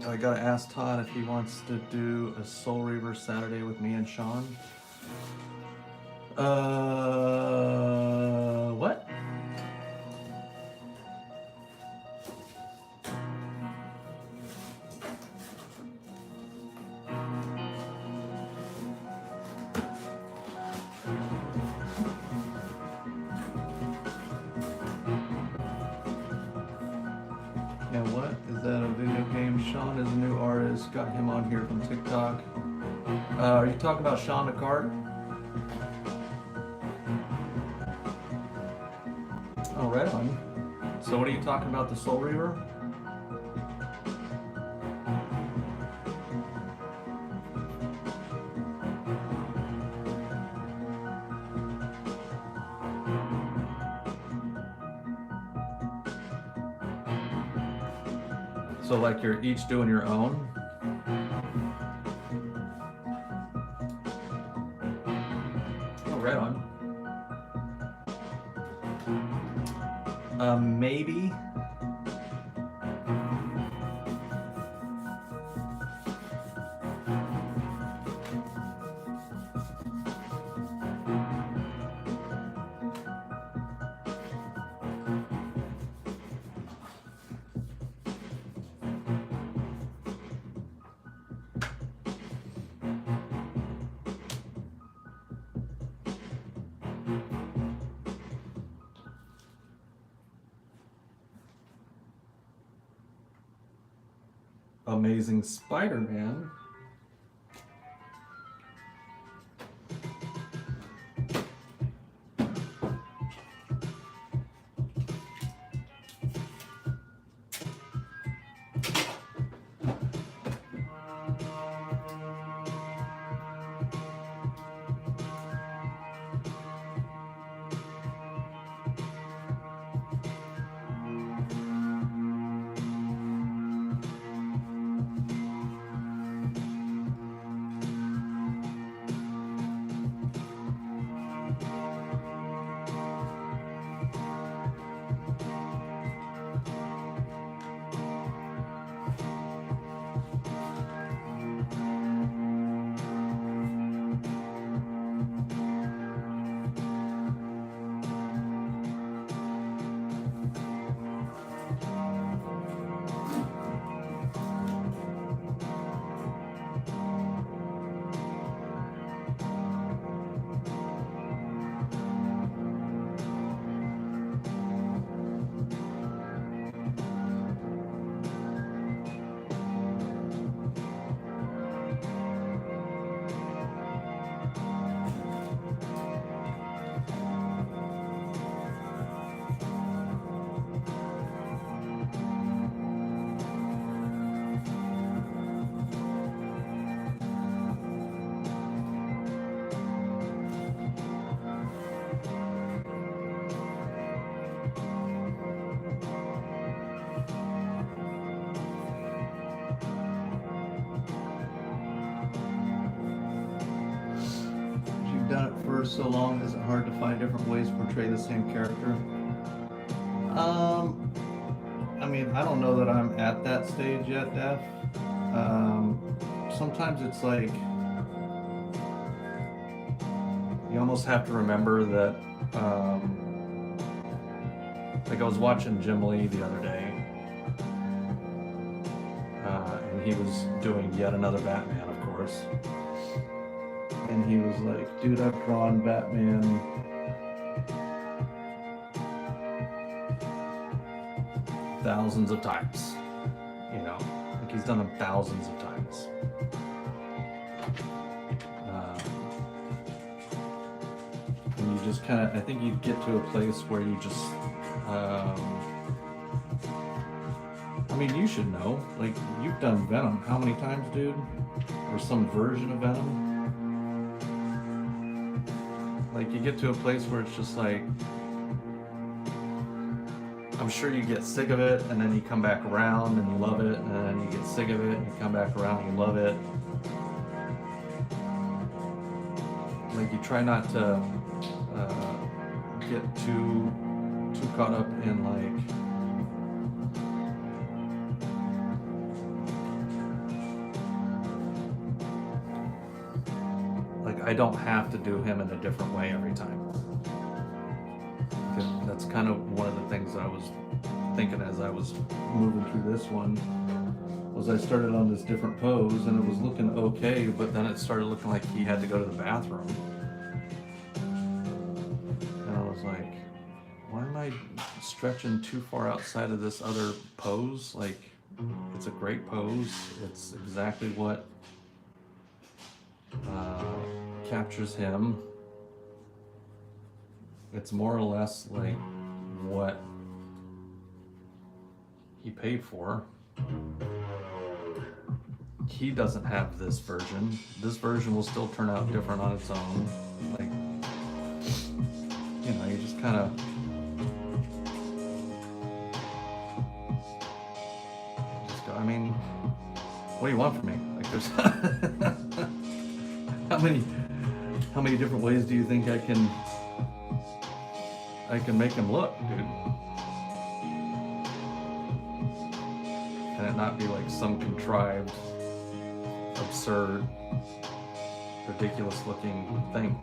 I gotta ask Todd if he wants to do a Soul Reaver Saturday with me and Sean. What? Yeah, what? Is that a video game? Sean is a new artist. Got him on here from TikTok. Are you talking about Sean the Card? Oh, right on. So what are you talking about, the Soul Reaver? So like you're each doing your own? Oh, right on. Maybe. Amazing Spider-Man. Done it for so long, is it hard to find different ways to portray the same character? I mean, I don't know that I'm at that stage yet, Def. Sometimes it's like you almost have to remember that like I was watching Jim Lee the other day, and he was doing yet another Batman, of course. And he was like, dude, I've drawn Batman thousands of times. You know, like he's done them thousands of times. And you just kind of, I think you get to a place where you just, I mean, you should know, like you've done Venom how many times, dude? Or some version of Venom? Like you get to a place where it's just like, I'm sure you get sick of it and then you come back around and you love it, and then you get sick of it and you come back around and you love it. Like you try not to get too caught up in like I don't have to do him in a different way every time. That's kind of one of the things that I was thinking as I was moving through this one, was I started on this different pose and it was looking okay, but then it started looking like he had to go to the bathroom. And I was like, why am I stretching too far outside of this other pose? Like, it's a great pose. It's exactly what captures him. It's more or less like what he paid for. He doesn't have this version. This version will still turn out different on its own. Like, you know, you just kind of go, I mean, what do you want from me? Like, there's how many different ways do you think I can make him look, dude? And it not be like some contrived, absurd, ridiculous looking thing.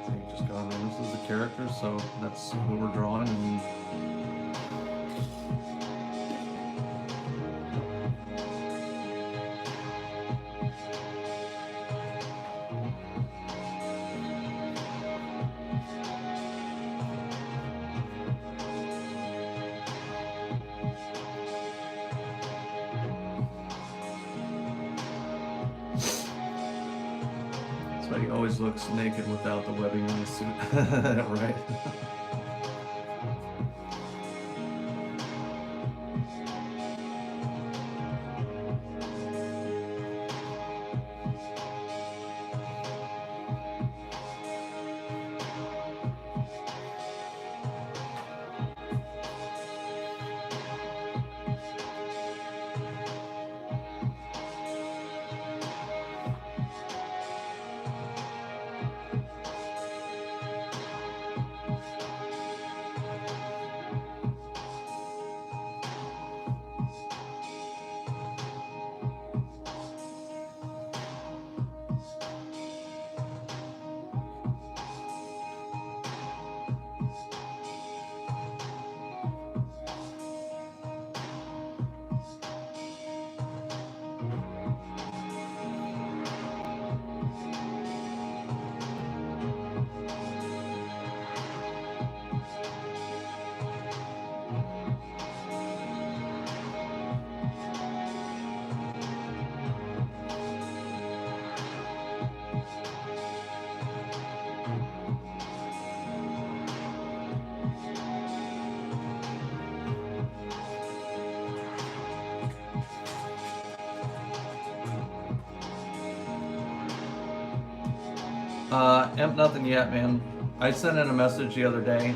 So you just go, I mean, this is the character, so that's who we're drawing. And he always looks naked without the webbing on his suit, right? Nothing yet, man. I sent in a message the other day.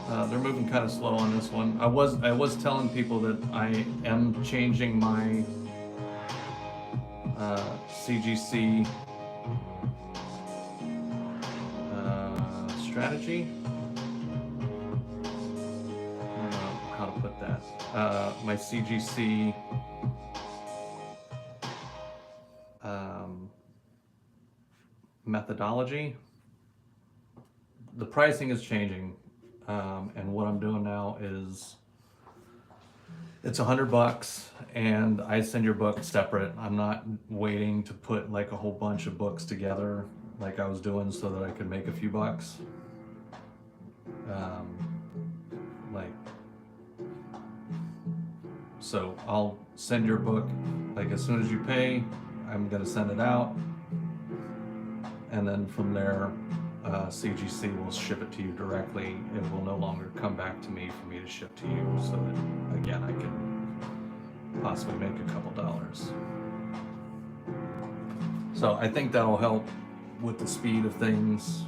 They're moving kind of slow on this one. I was telling people that I am changing my CGC strategy. I don't know how to put that. My CGC methodology. The pricing is changing, and what I'm doing now is it's $100 and I send your book separate. I'm not waiting to put like a whole bunch of books together like I was doing so that I could make a few bucks. So I'll send your book, like as soon as you pay, I'm gonna send it out. And then from there, CGC will ship it to you directly. It will no longer come back to me for me to ship to you, so that, again, I can possibly make a couple dollars. So I think that'll help with the speed of things.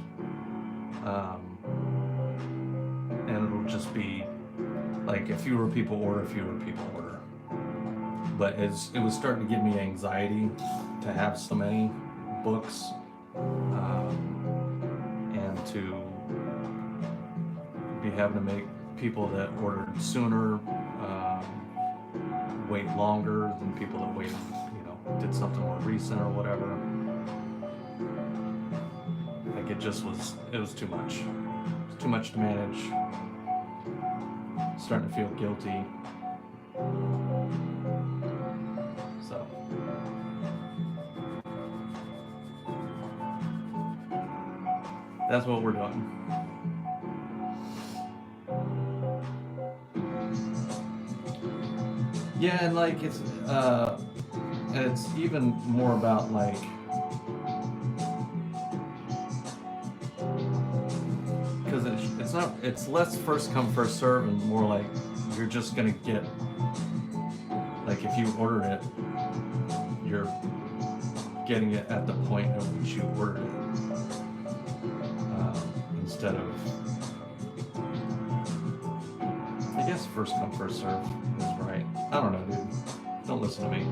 And it'll just be like, if fewer people order, fewer people order. But it was starting to give me anxiety to have so many books. And to be having to make people that ordered sooner wait longer than people that waited, did something more recent or whatever. Like it was too much. It was too much to manage. Starting to feel guilty. So. That's what we're doing. Yeah, and like it's even more about like because it's less first come first serve and more like you're just gonna get, like if you ordered it, you're getting it at the point at which you ordered it. Instead of, I guess first come first serve is right. I don't know, dude. Don't listen to me.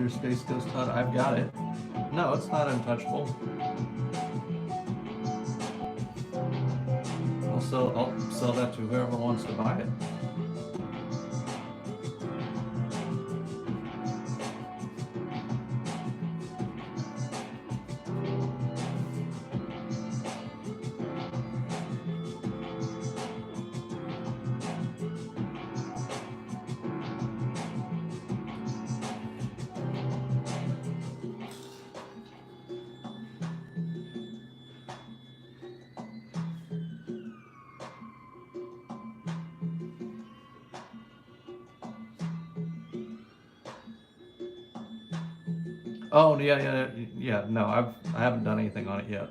Space Ghost Todd, I've got it. No, it's not untouchable. I'll sell that to whoever wants to buy it. Oh yeah. No, I haven't done anything on it yet.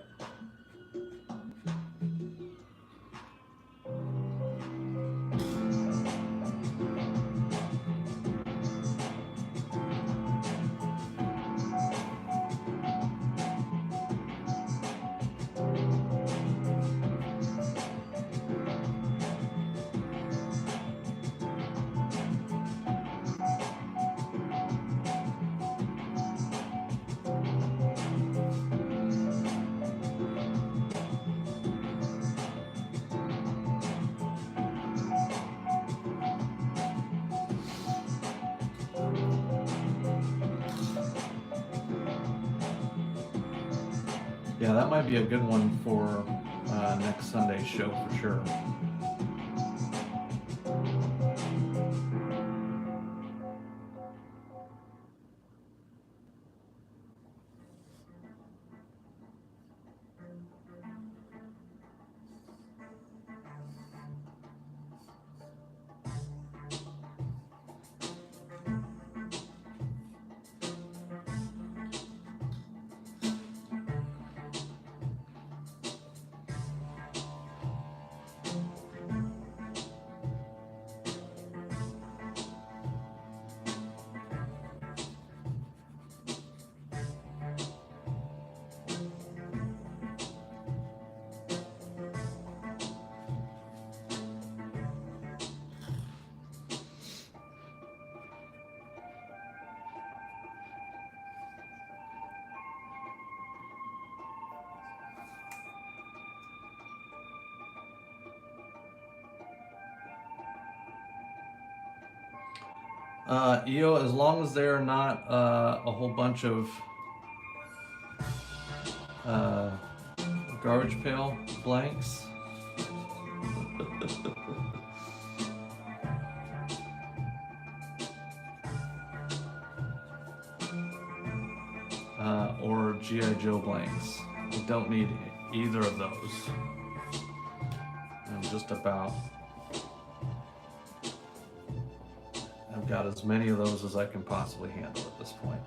Yeah, that might be a good one for next Sunday's show for sure. As long as they're not a whole bunch of garbage pail blanks. Or G.I. Joe blanks. We don't need either of those. I'm just about. I've got as many of those as I can possibly handle at this point.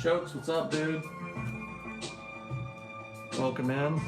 Chokes, what's up, dude? Welcome in.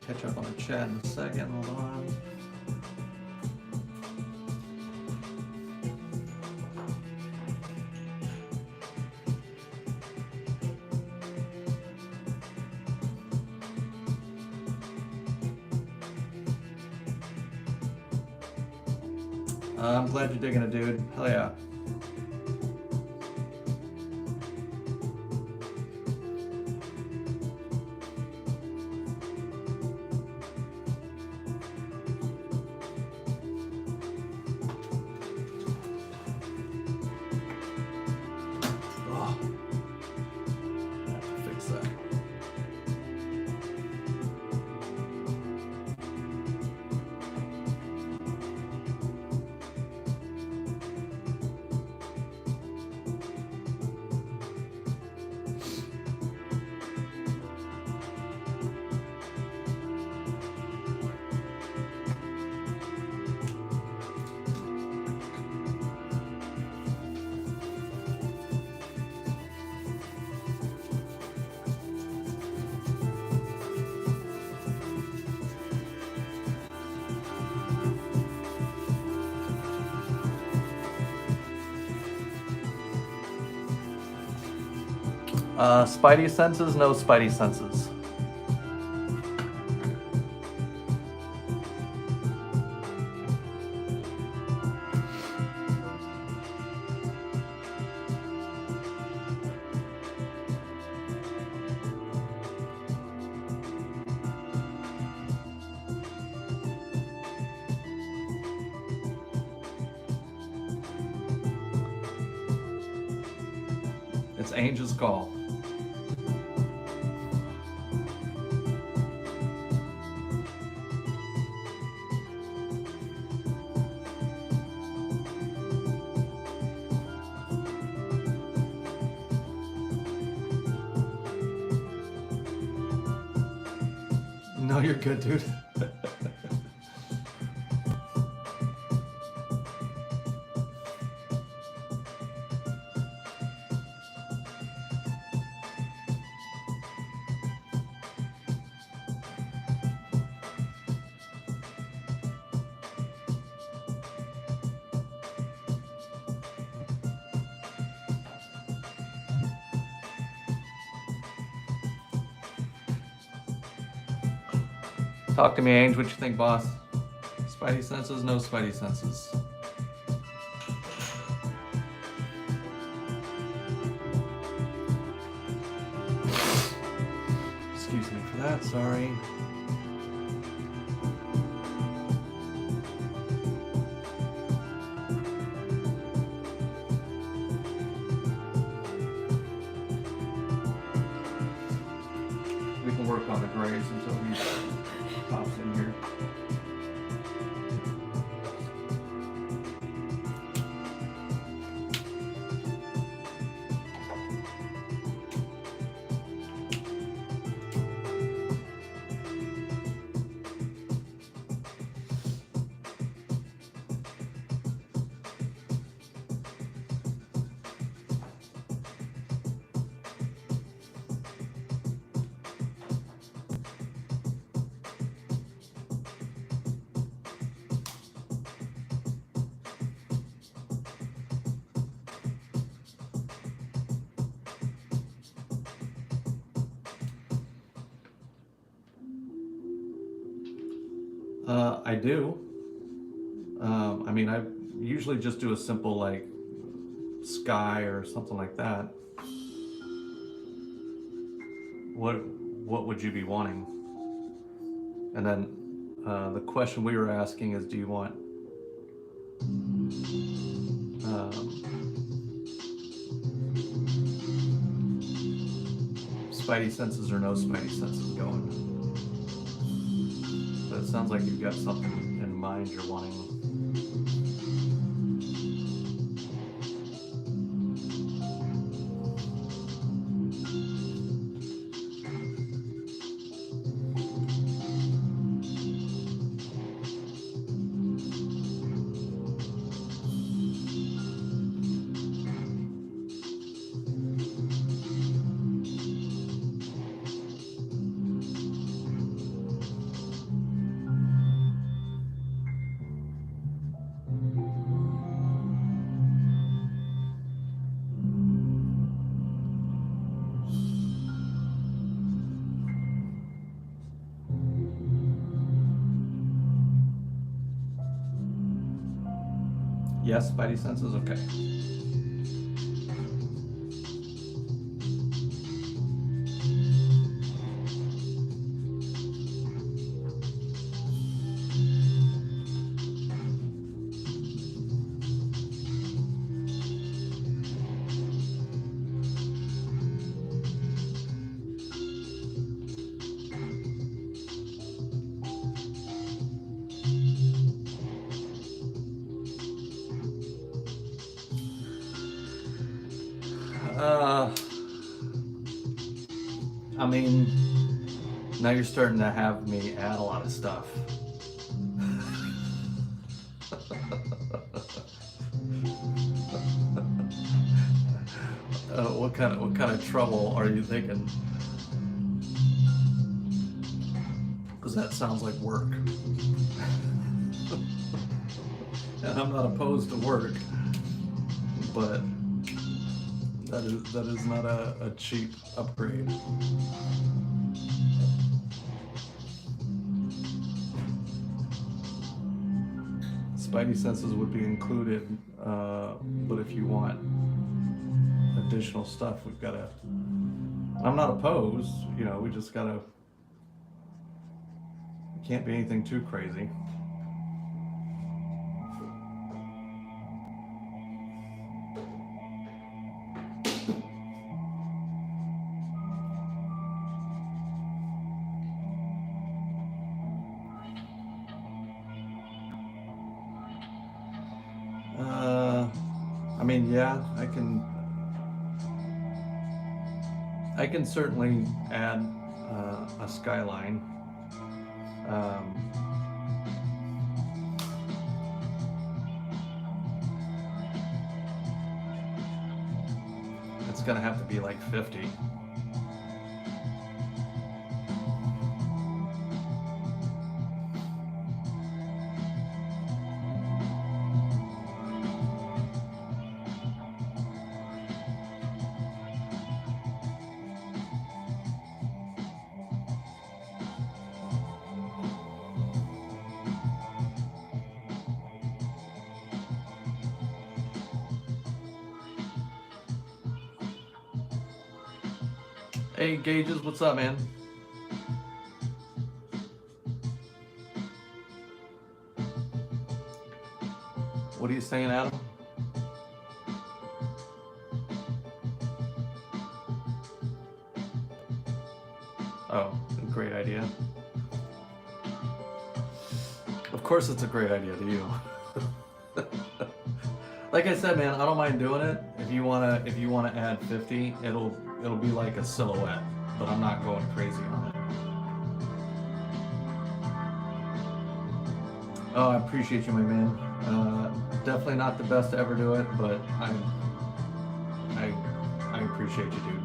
catch up on the chat in a second. Hold on. I'm glad you're digging it, dude. Hell yeah. Oh, I have to fix that. Spidey senses, no Spidey senses. It's Angel's Call. No, you're good, dude. Talk to me, Ange. What you think, boss? Spidey senses, no Spidey senses. Excuse me for that, sorry. We can work on the grays until we pops in here. I do. I mean, I usually just do a simple like sky or something like that. What would you be wanting? And then the question we were asking is, do you want Spidey senses or no Spidey senses going? But it sounds like you've got something in mind you're wanting. Yes, Spidey senses, okay. I mean, now you're starting to have me add a lot of stuff. What kind of trouble are you thinking? Because that sounds like work. And I'm not opposed to work, but that is not a cheap upgrade. Spidey senses would be included, but if you want additional stuff, we've got to. I'm not opposed, you know. We just gotta. It can't be anything too crazy. I mean, yeah, I can certainly add a skyline. It's gonna have to be like 50. Hey, Gauges, what's up, man? What are you saying, Adam? Oh, great idea. Of course it's a great idea to you. Like I said, man, I don't mind doing it. If you wanna add 50, it'll be like a silhouette, but I'm not going crazy on it. Oh, I appreciate you, my man. Definitely not the best to ever do it, but I appreciate you, dude.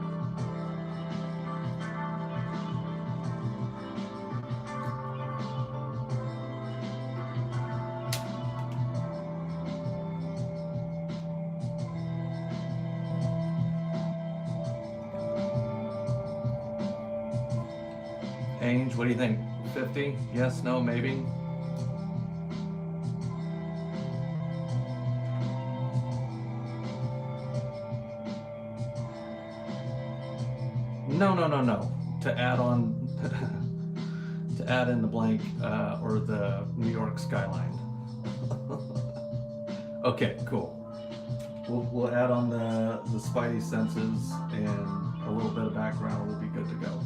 Ange, what do you think? 50? Yes, no, maybe? No. To add on, to add in the blank or the New York skyline. Okay, cool. We'll add on the Spidey senses and a little bit of background. We'll be good to go.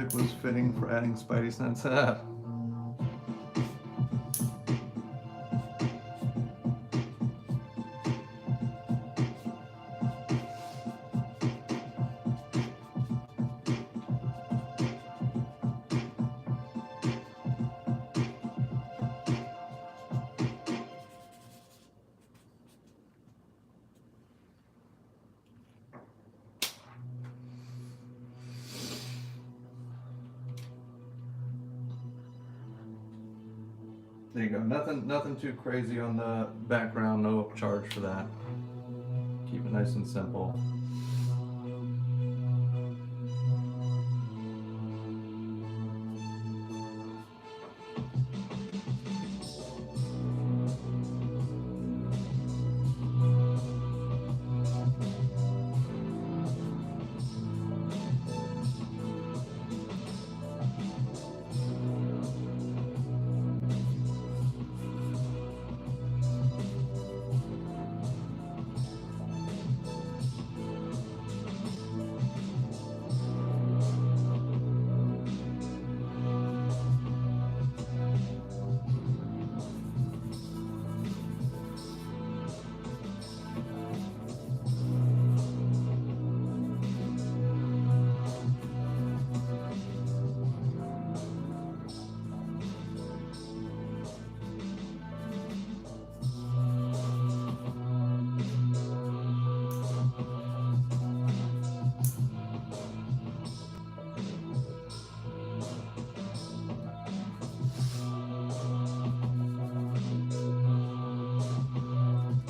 music was fitting for adding Spidey sense. There you go. Nothing too crazy on the background. No charge for that. Keep it nice and simple.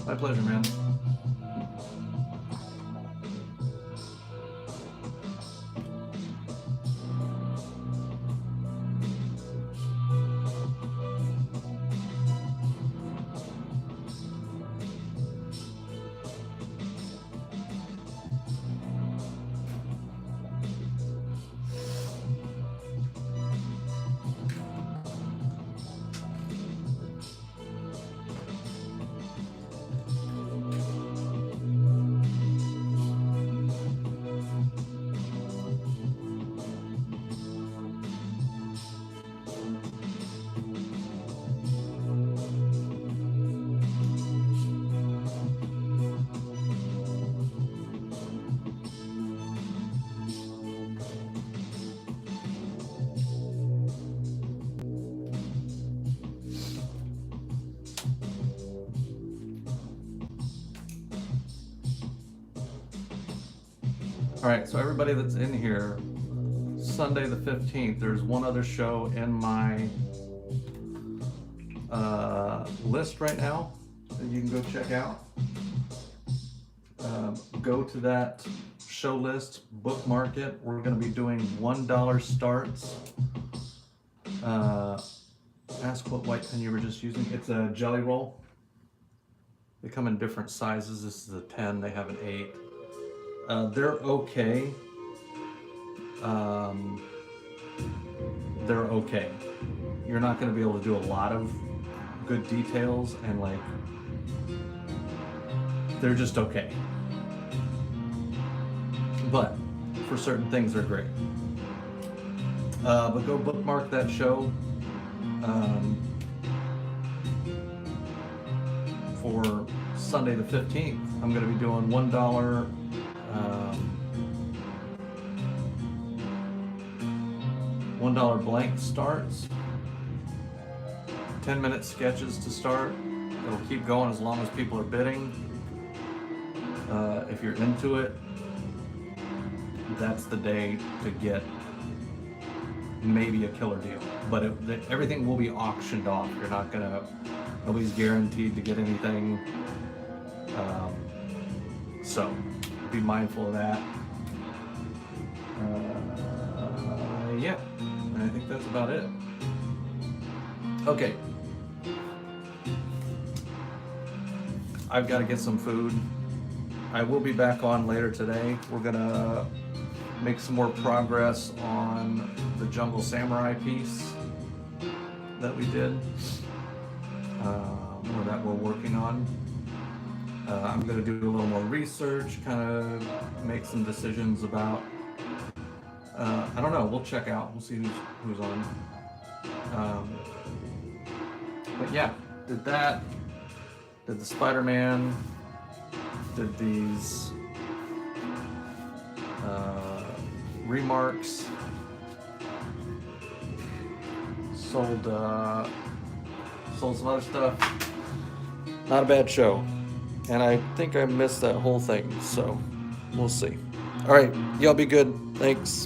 My pleasure, man. All right, so everybody that's in here, Sunday the 15th, there's one other show in my list right now that you can go check out. Go to that show list, bookmark it. We're going to be doing $1 starts. Ask what white pen you were just using. It's a Jelly Roll. They come in different sizes. This is a 10, they have an 8. They're okay. They're okay. You're not going to be able to do a lot of good details, and like, they're just okay. But for certain things, they're great. But go bookmark that show. For Sunday the 15th, I'm going to be doing $1 $1 blank starts, 10-minute sketches to start. It'll keep going as long as people are bidding. If you're into it, that's the day to get maybe a killer deal. But everything will be auctioned off. You're not gonna, nobody's guaranteed to get anything. So be mindful of that. Yeah, and I think that's about it. Okay. I've got to get some food. I will be back on later today. We're gonna make some more progress on the Jungle Samurai piece that we did, or that we're working on. I'm gonna do a little more research, kind of make some decisions about I don't know. We'll check out. We'll see who's on. But yeah, did that. Did the Spider-Man. Did these remarks. Sold some other stuff. Not a bad show. And I think I missed that whole thing, so we'll see. All right, y'all be good. Thanks.